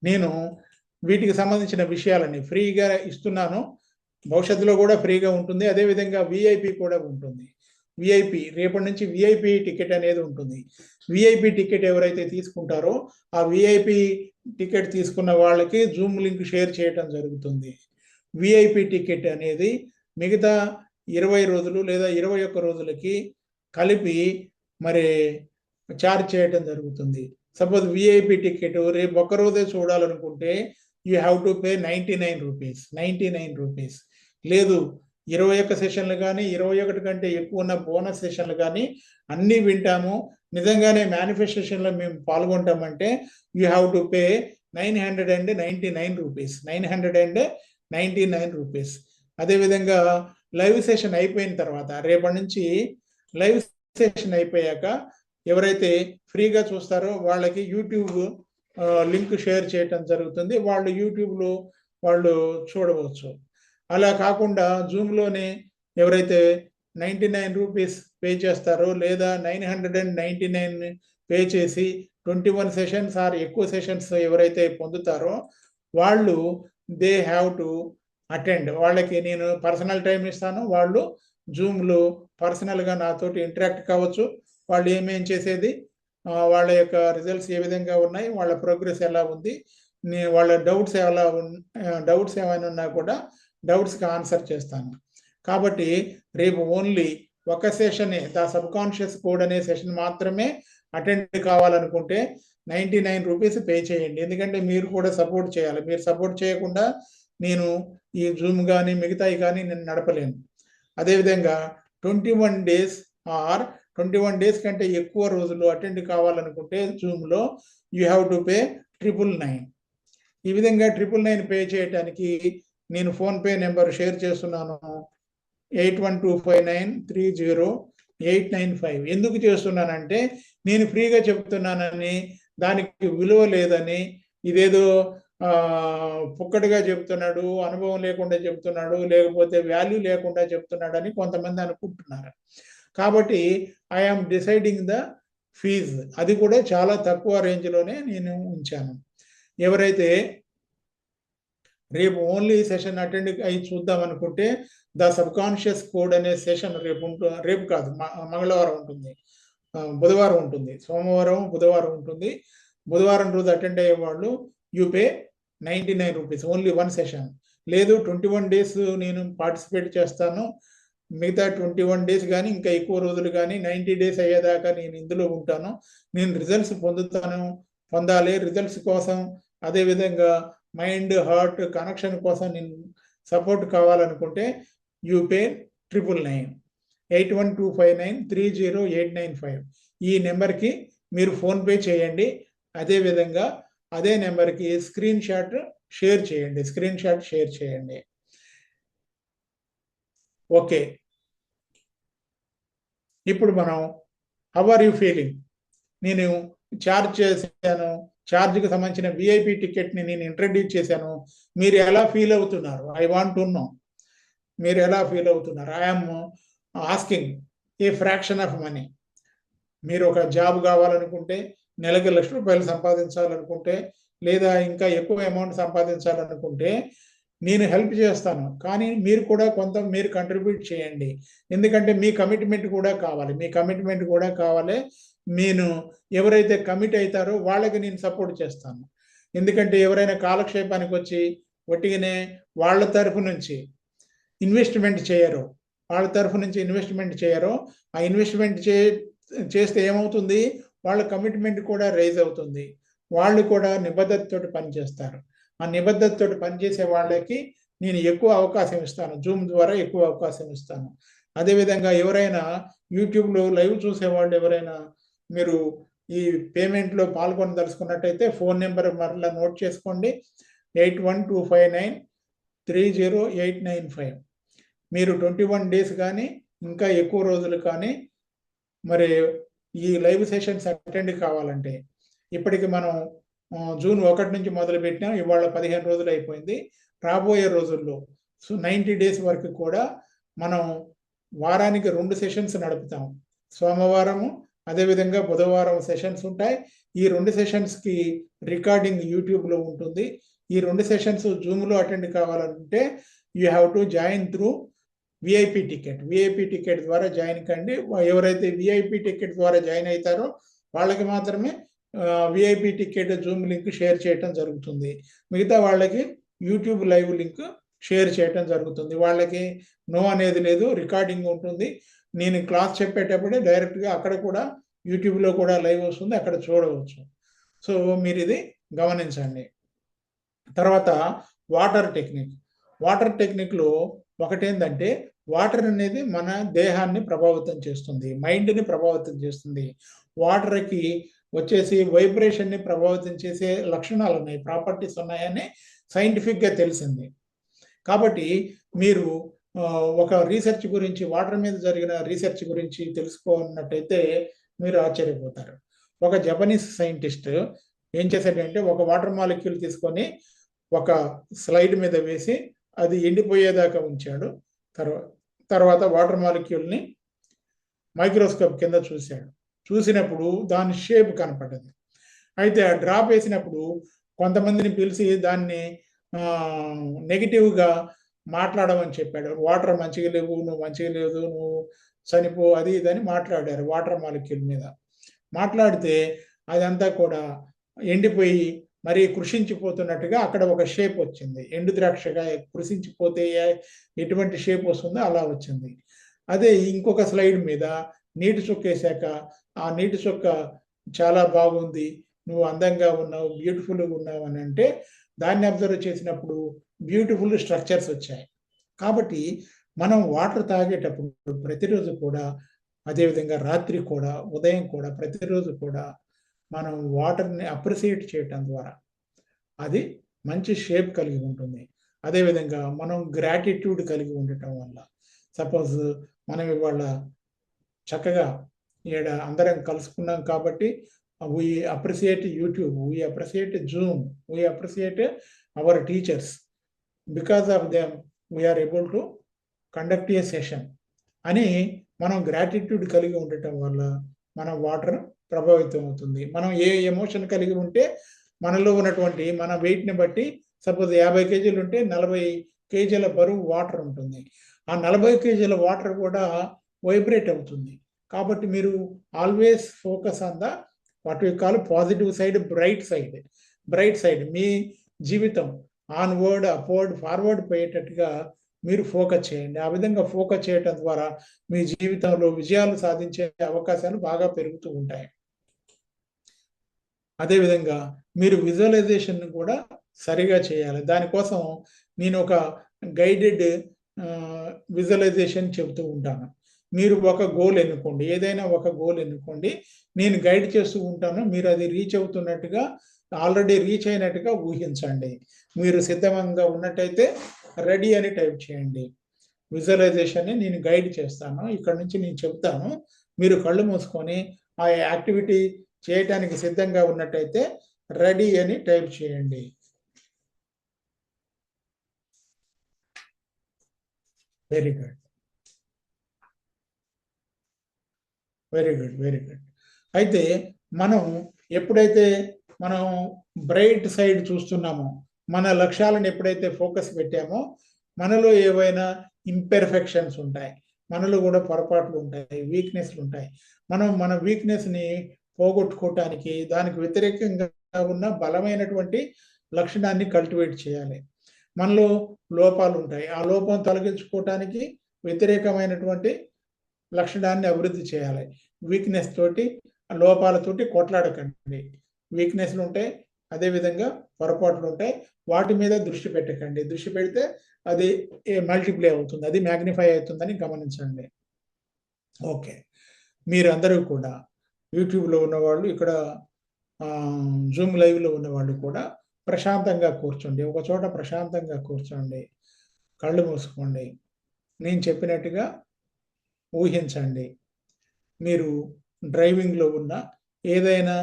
నేను వీటికి సంబంధించిన విషయాలని ఫ్రీగా ఇస్తున్నాను. భవిష్యత్తులో కూడా ఫ్రీగా ఉంటుంది. అదేవిధంగా విఐపి కూడా ఉంటుంది. రేపటి నుంచి విఐపి టికెట్ అనేది ఉంటుంది. విఐపి టికెట్ ఎవరైతే తీసుకుంటారో ఆ విఐపి టికెట్ తీసుకున్న వాళ్ళకి జూమ్ లింక్ షేర్ చేయటం జరుగుతుంది. విఐపి టికెట్ అనేది మిగతా 20 రోజులు లేదా 21 రోజులకి కలిపి మరి ఛార్జ్ చేయటం జరుగుతుంది. సపోజ్ విఐపి టికెట్ రేపు ఒక్కరోజే చూడాలనుకుంటే you have to pay 99 rupees. లేదు 21 సెషన్లు కానీ 21 కంటే ఎక్కువ ఉన్న బోనస్ సెషన్లు కానీ అన్నీ వింటాము, నిజంగానే మేనిఫెస్టేషన్లో మేము పాల్గొంటామంటే you have to pay 999 rupees. అదేవిధంగా లైవ్ సెషన్ అయిపోయిన తర్వాత, రేపటి నుంచి లైవ్ సెషన్ అయిపోయాక ఎవరైతే ఫ్రీగా చూస్తారో వాళ్ళకి యూట్యూబ్ లింక్ షేర్ చేయటం జరుగుతుంది. వాళ్ళు యూట్యూబ్లో వాళ్ళు చూడవచ్చు. అలా కాకుండా జూమ్లోనే ఎవరైతే 99 రూపీస్ పే చేస్తారో లేదా 999 పే చేసి 21 సెషన్స్ ఆర్ ఎక్కువ సెషన్స్ ఎవరైతే పొందుతారో వాళ్ళు దే హ్యావ్ టు అటెండ్. వాళ్ళకి నేను పర్సనల్ టైం ఇస్తాను. వాళ్ళు జూమ్లో పర్సనల్గా నాతోటి ఇంటరాక్ట్ కావచ్చు. వాళ్ళు ఏమేం చేసేది, వాళ్ళ యొక్క రిజల్ట్స్ ఏ విధంగా ఉన్నాయి, వాళ్ళ ప్రోగ్రెస్ ఎలా ఉంది, వాళ్ళ డౌట్స్ ఏమైనా ఉన్నా కూడా డౌట్స్కి ఆన్సర్ చేస్తాను. కాబట్టి రేపు ఓన్లీ ఒక సెషనే, ద సబ్ కాన్షియస్ కోడ్ అనే సెషన్ మాత్రమే అటెండ్ కావాలనుకుంటే 99 రూపీస్ పే చేయండి. ఎందుకంటే మీరు కూడా సపోర్ట్ చేయాలి. మీరు సపోర్ట్ చేయకుండా నేను ఈ జూమ్ కానీ మిగతాయి కానీ నేను నడపలేను. అదేవిధంగా 21 డేస్ ఆర్ 21 డేస్ కంటే ఎక్కువ రోజులు అటెండ్ కావాలనుకుంటే జూమ్లో యూ హ్యావ్ టు పే 999. ఈ విధంగా 999 పే చేయడానికి నేను ఫోన్పే నెంబర్ షేర్ చేస్తున్నాను, 8125930895. ఎందుకు చేస్తున్నానంటే నేను ఫ్రీగా చెప్తున్నానని, దానికి విలువ లేదని, ఇదేదో పుక్కటిగా చెప్తున్నాడు, అనుభవం లేకుండా చెప్తున్నాడు, లేకపోతే వాల్యూ లేకుండా చెప్తున్నాడని కొంతమంది అనుకుంటున్నారు. కాబట్టి ఐఆమ్ డిసైడింగ్ ద ఫీజ్. అది కూడా చాలా తక్కువ రేంజ్లోనే నేను ఉంచాను. ఎవరైతే రేపు ఓన్లీ సెషన్ అటెండ్ అయ్యి చూద్దాం అనుకుంటే ద సబ్ కాన్షియస్ కోడ్ అనే సెషన్ రేపు కాదు, మంగళవారం ఉంటుంది, బుధవారం ఉంటుంది, సోమవారం బుధవారం ఉంటుంది. బుధవారం రోజు అటెండ్ అయ్యే వాళ్ళు you pay 99 rupees, only 1 session. లేదు 21 డేస్ నేను పార్టిసిపేట్ చేస్తాను, మిగతా 21 డేస్ కానీ ఇంకా ఎక్కువ రోజులు కానీ 90 డేస్ అయ్యేదాకా నేను ఇందులో ఉంటాను, నేను రిజల్ట్స్ పొందాలి, రిజల్ట్స్ కోసం అదేవిధంగా మైండ్ హార్ట్ కనెక్షన్ కోసం నేను సపోర్ట్ కావాలనుకుంటే యూ పే 999, 8125930895. ఈ నెంబర్కి మీరు ఫోన్పే చేయండి. అదేవిధంగా అదే నెంబర్కి స్క్రీన్ షాట్ షేర్ చేయండి. ఓకే, ఇప్పుడు మనం హౌ ఆర్ యూ ఫీలింగ్, నేను ఛార్జ్ చేశాను, ఛార్జ్కి సంబంధించిన విఐపి టికెట్ని నేను ఇంట్రడ్యూస్ చేశాను, మీరు ఎలా ఫీల్ అవుతున్నారు? ఐ వాంట్ టు నో, మీరు ఎలా ఫీల్ అవుతున్నారు? I'm asking A fraction of money. మీరు ఒక జాబ్ కావాలనుకుంటే, నెలకి ₹1,00,000 సంపాదించాలనుకుంటే, లేదా ఇంకా ఎక్కువ అమౌంట్ సంపాదించాలనుకుంటే నేను హెల్ప్ చేస్తాను. కానీ మీరు కూడా కొంత మీరు కంట్రిబ్యూట్ చేయండి. ఎందుకంటే మీ కమిట్మెంట్ కూడా కావాలి. నేను ఎవరైతే కమిట్ అవుతారో వాళ్ళకి నేను సపోర్ట్ చేస్తాను. ఎందుకంటే ఎవరైనా కాలక్షేపానికి వచ్చి ఒట్టిగానే వాళ్ళ తరఫు నుంచి ఇన్వెస్ట్మెంట్ చేయరో, ఆ ఇన్వెస్ట్మెంట్ చేస్తే ఏమవుతుంది, వాళ్ళ కమిట్మెంట్ కూడా రైజ్ అవుతుంది. వాళ్ళు కూడా నిబద్ధతతోటి పనిచేస్తారు. ఆ నిబద్ధతతోటి పనిచేసే వాళ్ళకి నేను ఎక్కువ అవకాశం ఇస్తాను, జూమ్ ద్వారా ఎక్కువ అవకాశం ఇస్తాను. అదేవిధంగా ఎవరైనా యూట్యూబ్లో లైవ్ చూసేవాళ్ళు ఎవరైనా మీరు ఈ పేమెంట్లో పాల్గొనదలుచుకున్నట్టయితే ఫోన్ నెంబర్ మరలా నోట్ చేసుకోండి, 8125930895. మీరు 21 డేస్ కానీ ఇంకా ఎక్కువ రోజులు కానీ మరి ఈ లైవ్ సెషన్స్ అటెండ్ కావాలంటే, ఇప్పటికి మనం జూన్ 1 నుంచి మొదలు పెట్టినాం, ఇవాళ 15 రోజులు అయిపోయింది. రాబోయే రోజుల్లో 90 డేస్ వరకు కూడా మనం వారానికి 2 సెషన్స్ నడుపుతాం. సోమవారము అదేవిధంగా బుధవారం సెషన్స్ ఉంటాయి. ఈ 2 సెషన్స్కి రికార్డింగ్ యూట్యూబ్లో ఉంటుంది. ఈ 2 సెషన్స్ జూమ్లో అటెండ్ కావాలంటే you have to join through VIP ticket ద్వారా జాయిన్ కండి. ఎవరైతే విఐపి టికెట్ ద్వారా జాయిన్ అవుతారో వాళ్ళకి మాత్రమే VIP ticket Zoom link share చేయటం జరుగుతుంది. మిగతా వాళ్ళకి యూట్యూబ్ లైవ్ లింక్ షేర్ చేయటం జరుగుతుంది. వాళ్ళకి నో అనేది లేదు, రికార్డింగ్ ఉంటుంది. నేను క్లాస్ చెప్పేటప్పుడే డైరెక్ట్గా అక్కడ కూడా యూట్యూబ్లో కూడా లైవ్ వస్తుంది, అక్కడ చూడవచ్చు. సో మీరు ఇది గమనించండి. తర్వాత వాటర్ టెక్నిక్లో ఒకటేంటంటే, వాటర్ అనేది మన దేహాన్ని ప్రభావితం చేస్తుంది, మైండ్ని ప్రభావితం చేస్తుంది. వాటర్కి వచ్చేసి వైబ్రేషన్ని ప్రభావితం చేసే లక్షణాలు ఉన్నాయి, ప్రాపర్టీస్ ఉన్నాయని సైంటిఫిక్గా తెలిసింది. కాబట్టి మీరు ఒక రీసెర్చ్ గురించి, వాటర్ మీద జరిగిన రీసెర్చ్ గురించి తెలుసుకున్నట్టయితే మీరు ఆశ్చర్యపోతారు. ఒక జపనీస్ సైంటిస్ట్ ఏం చేశాడంటే ఒక వాటర్ మాలిక్యూల్ తీసుకొని ఒక స్లైడ్ మీద వేసి అది ఎండిపోయేదాకా ఉంచాడు. తర్వాత వాటర్ మాలిక్యూల్ని మైక్రోస్కోప్ కింద చూశాడు. చూసినప్పుడు దాని షేప్ కనపడ్డది. అయితే ఆ డ్రాప్ వేసినప్పుడు కొంతమందిని పిలిచి దాన్ని నెగిటివ్గా మాట్లాడమని చెప్పాడు. వాటర్ మంచిగా లేవు, నువ్వు మంచిగా లేదు, నువ్వు చనిపో, అది ఇదని మాట్లాడారు వాటర్ మాలిక్యూల్ మీద. మాట్లాడితే అదంతా కూడా ఎండిపోయి మరి కృషించిపోతున్నట్టుగా అక్కడ ఒక షేప్ వచ్చింది. ఎండు ద్రాక్షగా కృషించిపోతే ఎటువంటి షేప్ వస్తుందో అలా వచ్చింది. అదే ఇంకొక స్లైడ్ మీద నీటి చుక్క వేసాక ఆ నీటి చుక్క చాలా బాగుంది, నువ్వు అందంగా ఉన్నావు, బ్యూటిఫుల్గా ఉన్నావు అని అంటే దాన్ని అబ్జర్వ్ చేసినప్పుడు బ్యూటిఫుల్ స్ట్రక్చర్స్ వచ్చాయి. కాబట్టి మనం వాటర్ తాగేటప్పుడు ప్రతిరోజు కూడా, అదేవిధంగా రాత్రి కూడా, ఉదయం కూడా, ప్రతిరోజు కూడా మనం వాటర్ని అప్రిసియేట్ చేయటం ద్వారా అది మంచి షేప్ కలిగి ఉంటుంది. అదేవిధంగా మనం గ్రాటిట్యూడ్ కలిగి ఉండటం వల్ల, సపోజ్ మనం ఇవాళ చక్కగా ఈడ అందరం కలుసుకున్నాం కాబట్టి we appreciate YouTube, we appreciate Zoom, we appreciate our teachers. Because of them, we are able to conduct a session. అని మనం గ్రాటిట్యూడ్ కలిగి ఉండటం వల్ల మన వాటర్ ప్రభావితం అవుతుంది. మనం ఏ ఎమోషన్ కలిగి ఉంటే మనలో ఉన్నటువంటి మన వెయిట్ని బట్టి, సపోజ్ 50 కేజీలు ఉంటే 40 కేజీల బరువు వాటర్ ఉంటుంది. ఆ 40 కేజీల వాటర్ కూడా వైబ్రేట్ అవుతుంది. కాబట్టి మీరు always focus on the what we call positive side, bright side. మీ జీవితం ఆన్వర్డ్, అప్వర్డ్, ఫార్వర్డ్ పోయేటట్టుగా మీరు ఫోకస్ చేయండి. ఆ విధంగా ఫోకస్ చేయటం ద్వారా మీ జీవితంలో విజయాలు సాధించే అవకాశాలు బాగా పెరుగుతూ ఉంటాయి. అదేవిధంగా మీరు విజువలైజేషన్ కూడా సరిగా చేయాలి. దానికోసం నేను ఒక గైడెడ్ విజువలైజేషన్ చెబుతూ ఉంటాను. మీరు ఒక గోల్ ఎన్నుకోండి, ఏదైనా ఒక గోల్ ఎన్నుకోండి, నేను గైడ్ చేస్తూ ఉంటాను. మీరు అది రీచ్ అవుతున్నట్టుగా, ఆల్రెడీ రీచ్ అయినట్టుగా ఊహించండి. మీరు సిద్ధంగా ఉన్నట్టయితే రెడీ అని టైప్ చేయండి. విజువలైజేషన్ని నేను గైడ్ చేస్తాను, ఇక్కడ నుంచి నేను చెప్తాను, మీరు కళ్ళు మూసుకొని ఆ యాక్టివిటీ చేయటానికి సిద్ధంగా ఉన్నట్టయితే రెడీ అని టైప్ చేయండి. Very good, very good, very good. అయితే మనం ఎప్పుడైతే మనం బ్రైట్ సైడ్ చూస్తున్నామో, మన లక్ష్యాలను ఎప్పుడైతే ఫోకస్ పెట్టామో, మనలో ఏవైనా ఇంపెర్ఫెక్షన్స్ ఉంటాయి, మనలో కూడా పొరపాట్లు ఉంటాయి, వీక్నెస్లు ఉంటాయి. మనం మన వీక్నెస్ని పోగొట్టుకోవటానికి దానికి వ్యతిరేకంగా ఉన్న బలమైనటువంటి లక్షణాన్ని కల్టివేట్ చేయాలి. మనలో లోపాలు ఉంటాయి, ఆ లోపం తొలగించుకోవటానికి వ్యతిరేకమైనటువంటి లక్షణాన్ని అభివృద్ధి చేయాలి. వీక్నెస్ తోటి, లోపాలతోటి కొట్లాడకండి. వీక్నెస్లు ఉంటాయి, అదేవిధంగా పొరపాట్లు ఉంటాయి, వాటి మీద దృష్టి పెట్టకండి. దృష్టి పెడితే అది మల్టిప్లై అవుతుంది, అది మ్యాగ్నిఫై అవుతుందని గమనించండి. ఓకే, మీరందరూ కూడా యూట్యూబ్లో ఉన్నవాళ్ళు, ఇక్కడ జూమ్ లైవ్లో ఉన్నవాళ్ళు కూడా ప్రశాంతంగా కూర్చోండి. ఒక చోట ప్రశాంతంగా కూర్చోండి, కళ్ళు మూసుకోండి. నేను చెప్పినట్టుగా ఊహించండి. మీరు డ్రైవింగ్లో ఉన్న, ఏదైనా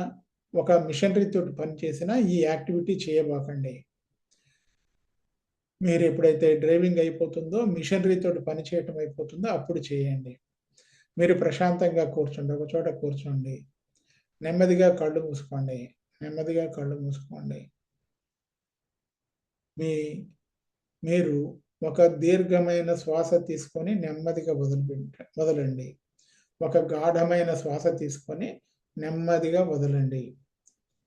ఒక మిషనరీతో పనిచేసినా ఈ యాక్టివిటీ చేయబాకండి. మీరు ఎప్పుడైతే డ్రైవింగ్ అయిపోతుందో, మిషనరీతో పని చేయటం అయిపోతుందో అప్పుడు చేయండి. మీరు ప్రశాంతంగా కూర్చోండి, ఒక చోట కూర్చోండి, నెమ్మదిగా కళ్ళు మూసుకోండి, నెమ్మదిగా కళ్ళు మూసుకోండి. మీరు ఒక దీర్ఘమైన శ్వాస తీసుకొని నెమ్మదిగా వదలండి. ఒక గాఢమైన శ్వాస తీసుకొని నెమ్మదిగా వదలండి.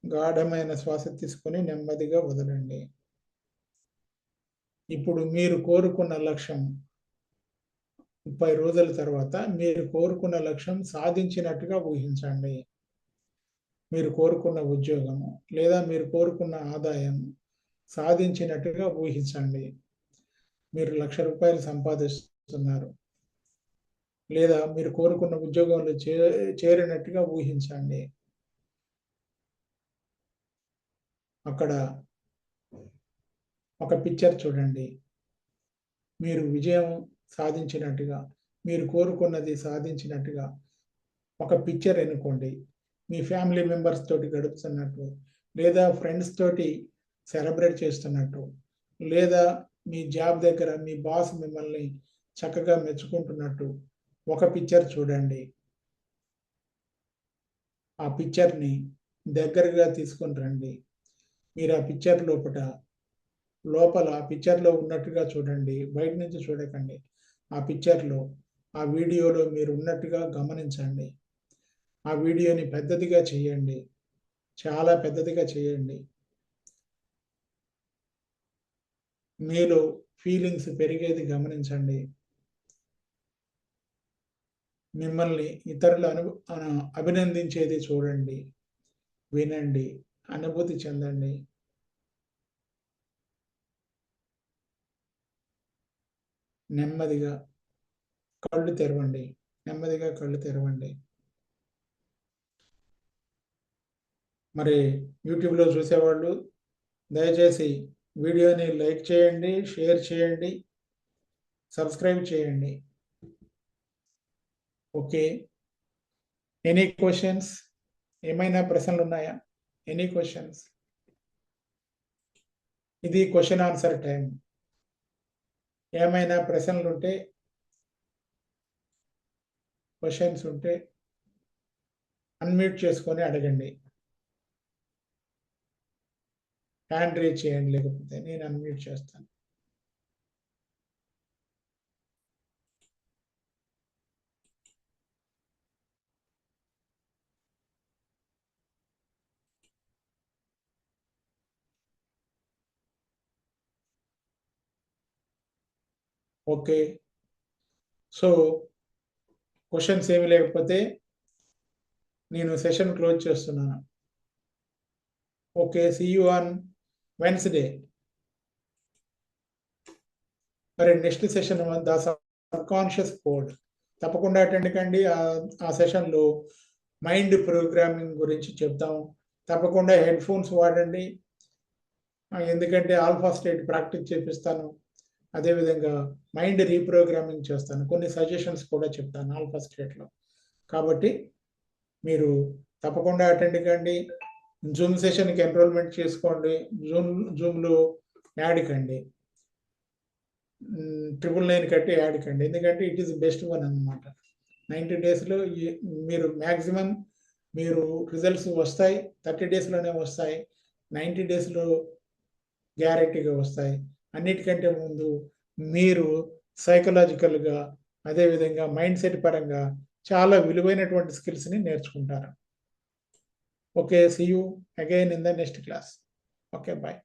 గాఢమైన శ్వాస తీసుకొని నెమ్మదిగా వదలండి. ఇప్పుడు మీరు కోరుకున్న లక్ష్యం, 30 రోజుల తర్వాత మీరు కోరుకున్న లక్ష్యం సాధించినట్టుగా ఊహించండి. మీరు కోరుకున్న ఉద్యోగము లేదా మీరు కోరుకున్న ఆదాయం సాధించినట్టుగా ఊహించండి. మీరు ₹1,00,000 సంపాదిస్తున్నారు, లేదా మీరు కోరుకున్న ఉద్యోగంలో చేరినట్టుగా ఊహించండి. అక్కడ ఒక పిక్చర్ చూడండి. మీరు విజయం సాధించినట్టుగా, మీరు కోరుకున్నది సాధించినట్టుగా ఒక పిక్చర్ ఎన్నుకోండి. మీ ఫ్యామిలీ మెంబర్స్ తోటి గడుపుతున్నట్టు, లేదా ఫ్రెండ్స్ తోటి సెలబ్రేట్ చేస్తున్నట్టు, లేదా మీ జాబ్ దగ్గర మీ బాస్ మిమ్మల్ని చక్కగా మెచ్చుకుంటున్నట్టు ఒక పిక్చర్ చూడండి. ఆ పిక్చర్ని దగ్గరగా తీసుకొని రండి. మీరు ఆ పిక్చర్ లోపల పిక్చర్లో ఉన్నట్టుగా చూడండి, బయట నుంచి చూడకండి. ఆ పిక్చర్లో, ఆ వీడియోలో మీరు ఉన్నట్టుగా గమనించండి. ఆ వీడియోని పెద్దదిగా చేయండి, చాలా పెద్దదిగా చేయండి. మీలో ఫీలింగ్స్ పెరిగేది గమనించండి. మిమ్మల్ని ఇతరులు అభినందించేది చూడండి, వినండి, అనుభూతి చెందండి. నెమ్మదిగా కళ్ళు తెరవండి. నెమ్మదిగా కళ్ళు తెరవండి. మరి యూట్యూబ్లో చూసేవాళ్ళు దయచేసి వీడియోని లైక్ చేయండి, షేర్ చేయండి, సబ్స్క్రైబ్ చేయండి. Okay, any questions? ఏమైనా ప్రశ్నలు ఉన్నాయా? Any questions? ఇది క్వశ్చన్ ఆన్సర్ టైం. ఏమైనా ప్రశ్నలు ఉంటే, క్వశ్చన్స్ ఉంటే అన్మ్యూట్ చేసుకొని అడగండి. హ్యాండ్ రేజ్ చేయండి, లేకపోతే నేను అన్మ్యూట్ చేస్తాను. ఓకే, సో క్వశ్చన్స్ ఏమి లేకపోతే నేను సెషన్ క్లోజ్ చేస్తున్నాను. Okay, see you on Wednesday. మరి next session the subconscious code తప్పకుండా అటెండ్ కండి. ఆ సెషన్లో మైండ్ ప్రోగ్రామింగ్ గురించి చెప్తాం. తప్పకుండా హెడ్ ఫోన్స్ వాడండి, ఎందుకంటే ఆల్ఫా స్టేట్ ప్రాక్టీస్ చేపిస్తాను. అదేవిధంగా మైండ్ రీప్రోగ్రామింగ్ చేస్తాను, కొన్ని సజెషన్స్ కూడా చెప్తాను ఆల్ఫా స్టేట్లో. కాబట్టి మీరు తప్పకుండా అటెండ్ కండి. జూమ్ సెషన్కి ఎన్రోల్మెంట్ చేసుకోండి. జూమ్లో యాడ్ కండి, 999 కట్టి యాడ్ కండి, ఎందుకంటే ఇట్ ఈస్ బెస్ట్ వన్ అన్నమాట. 90 డేస్లో మీరు మ్యాక్సిమం మీరు రిజల్ట్స్ వస్తాయి. 30 డేస్లోనే వస్తాయి, 90 డేస్లో గ్యారెంటీగా వస్తాయి. అన్నిటికంటే ముందు మీరు సైకలాజికల్గా, అదేవిధంగా మైండ్ సెట్ పరంగా చాలా విలువైనటువంటి స్కిల్స్ని నేర్చుకుంటారు. Okay, see you again in the next class. Okay, bye.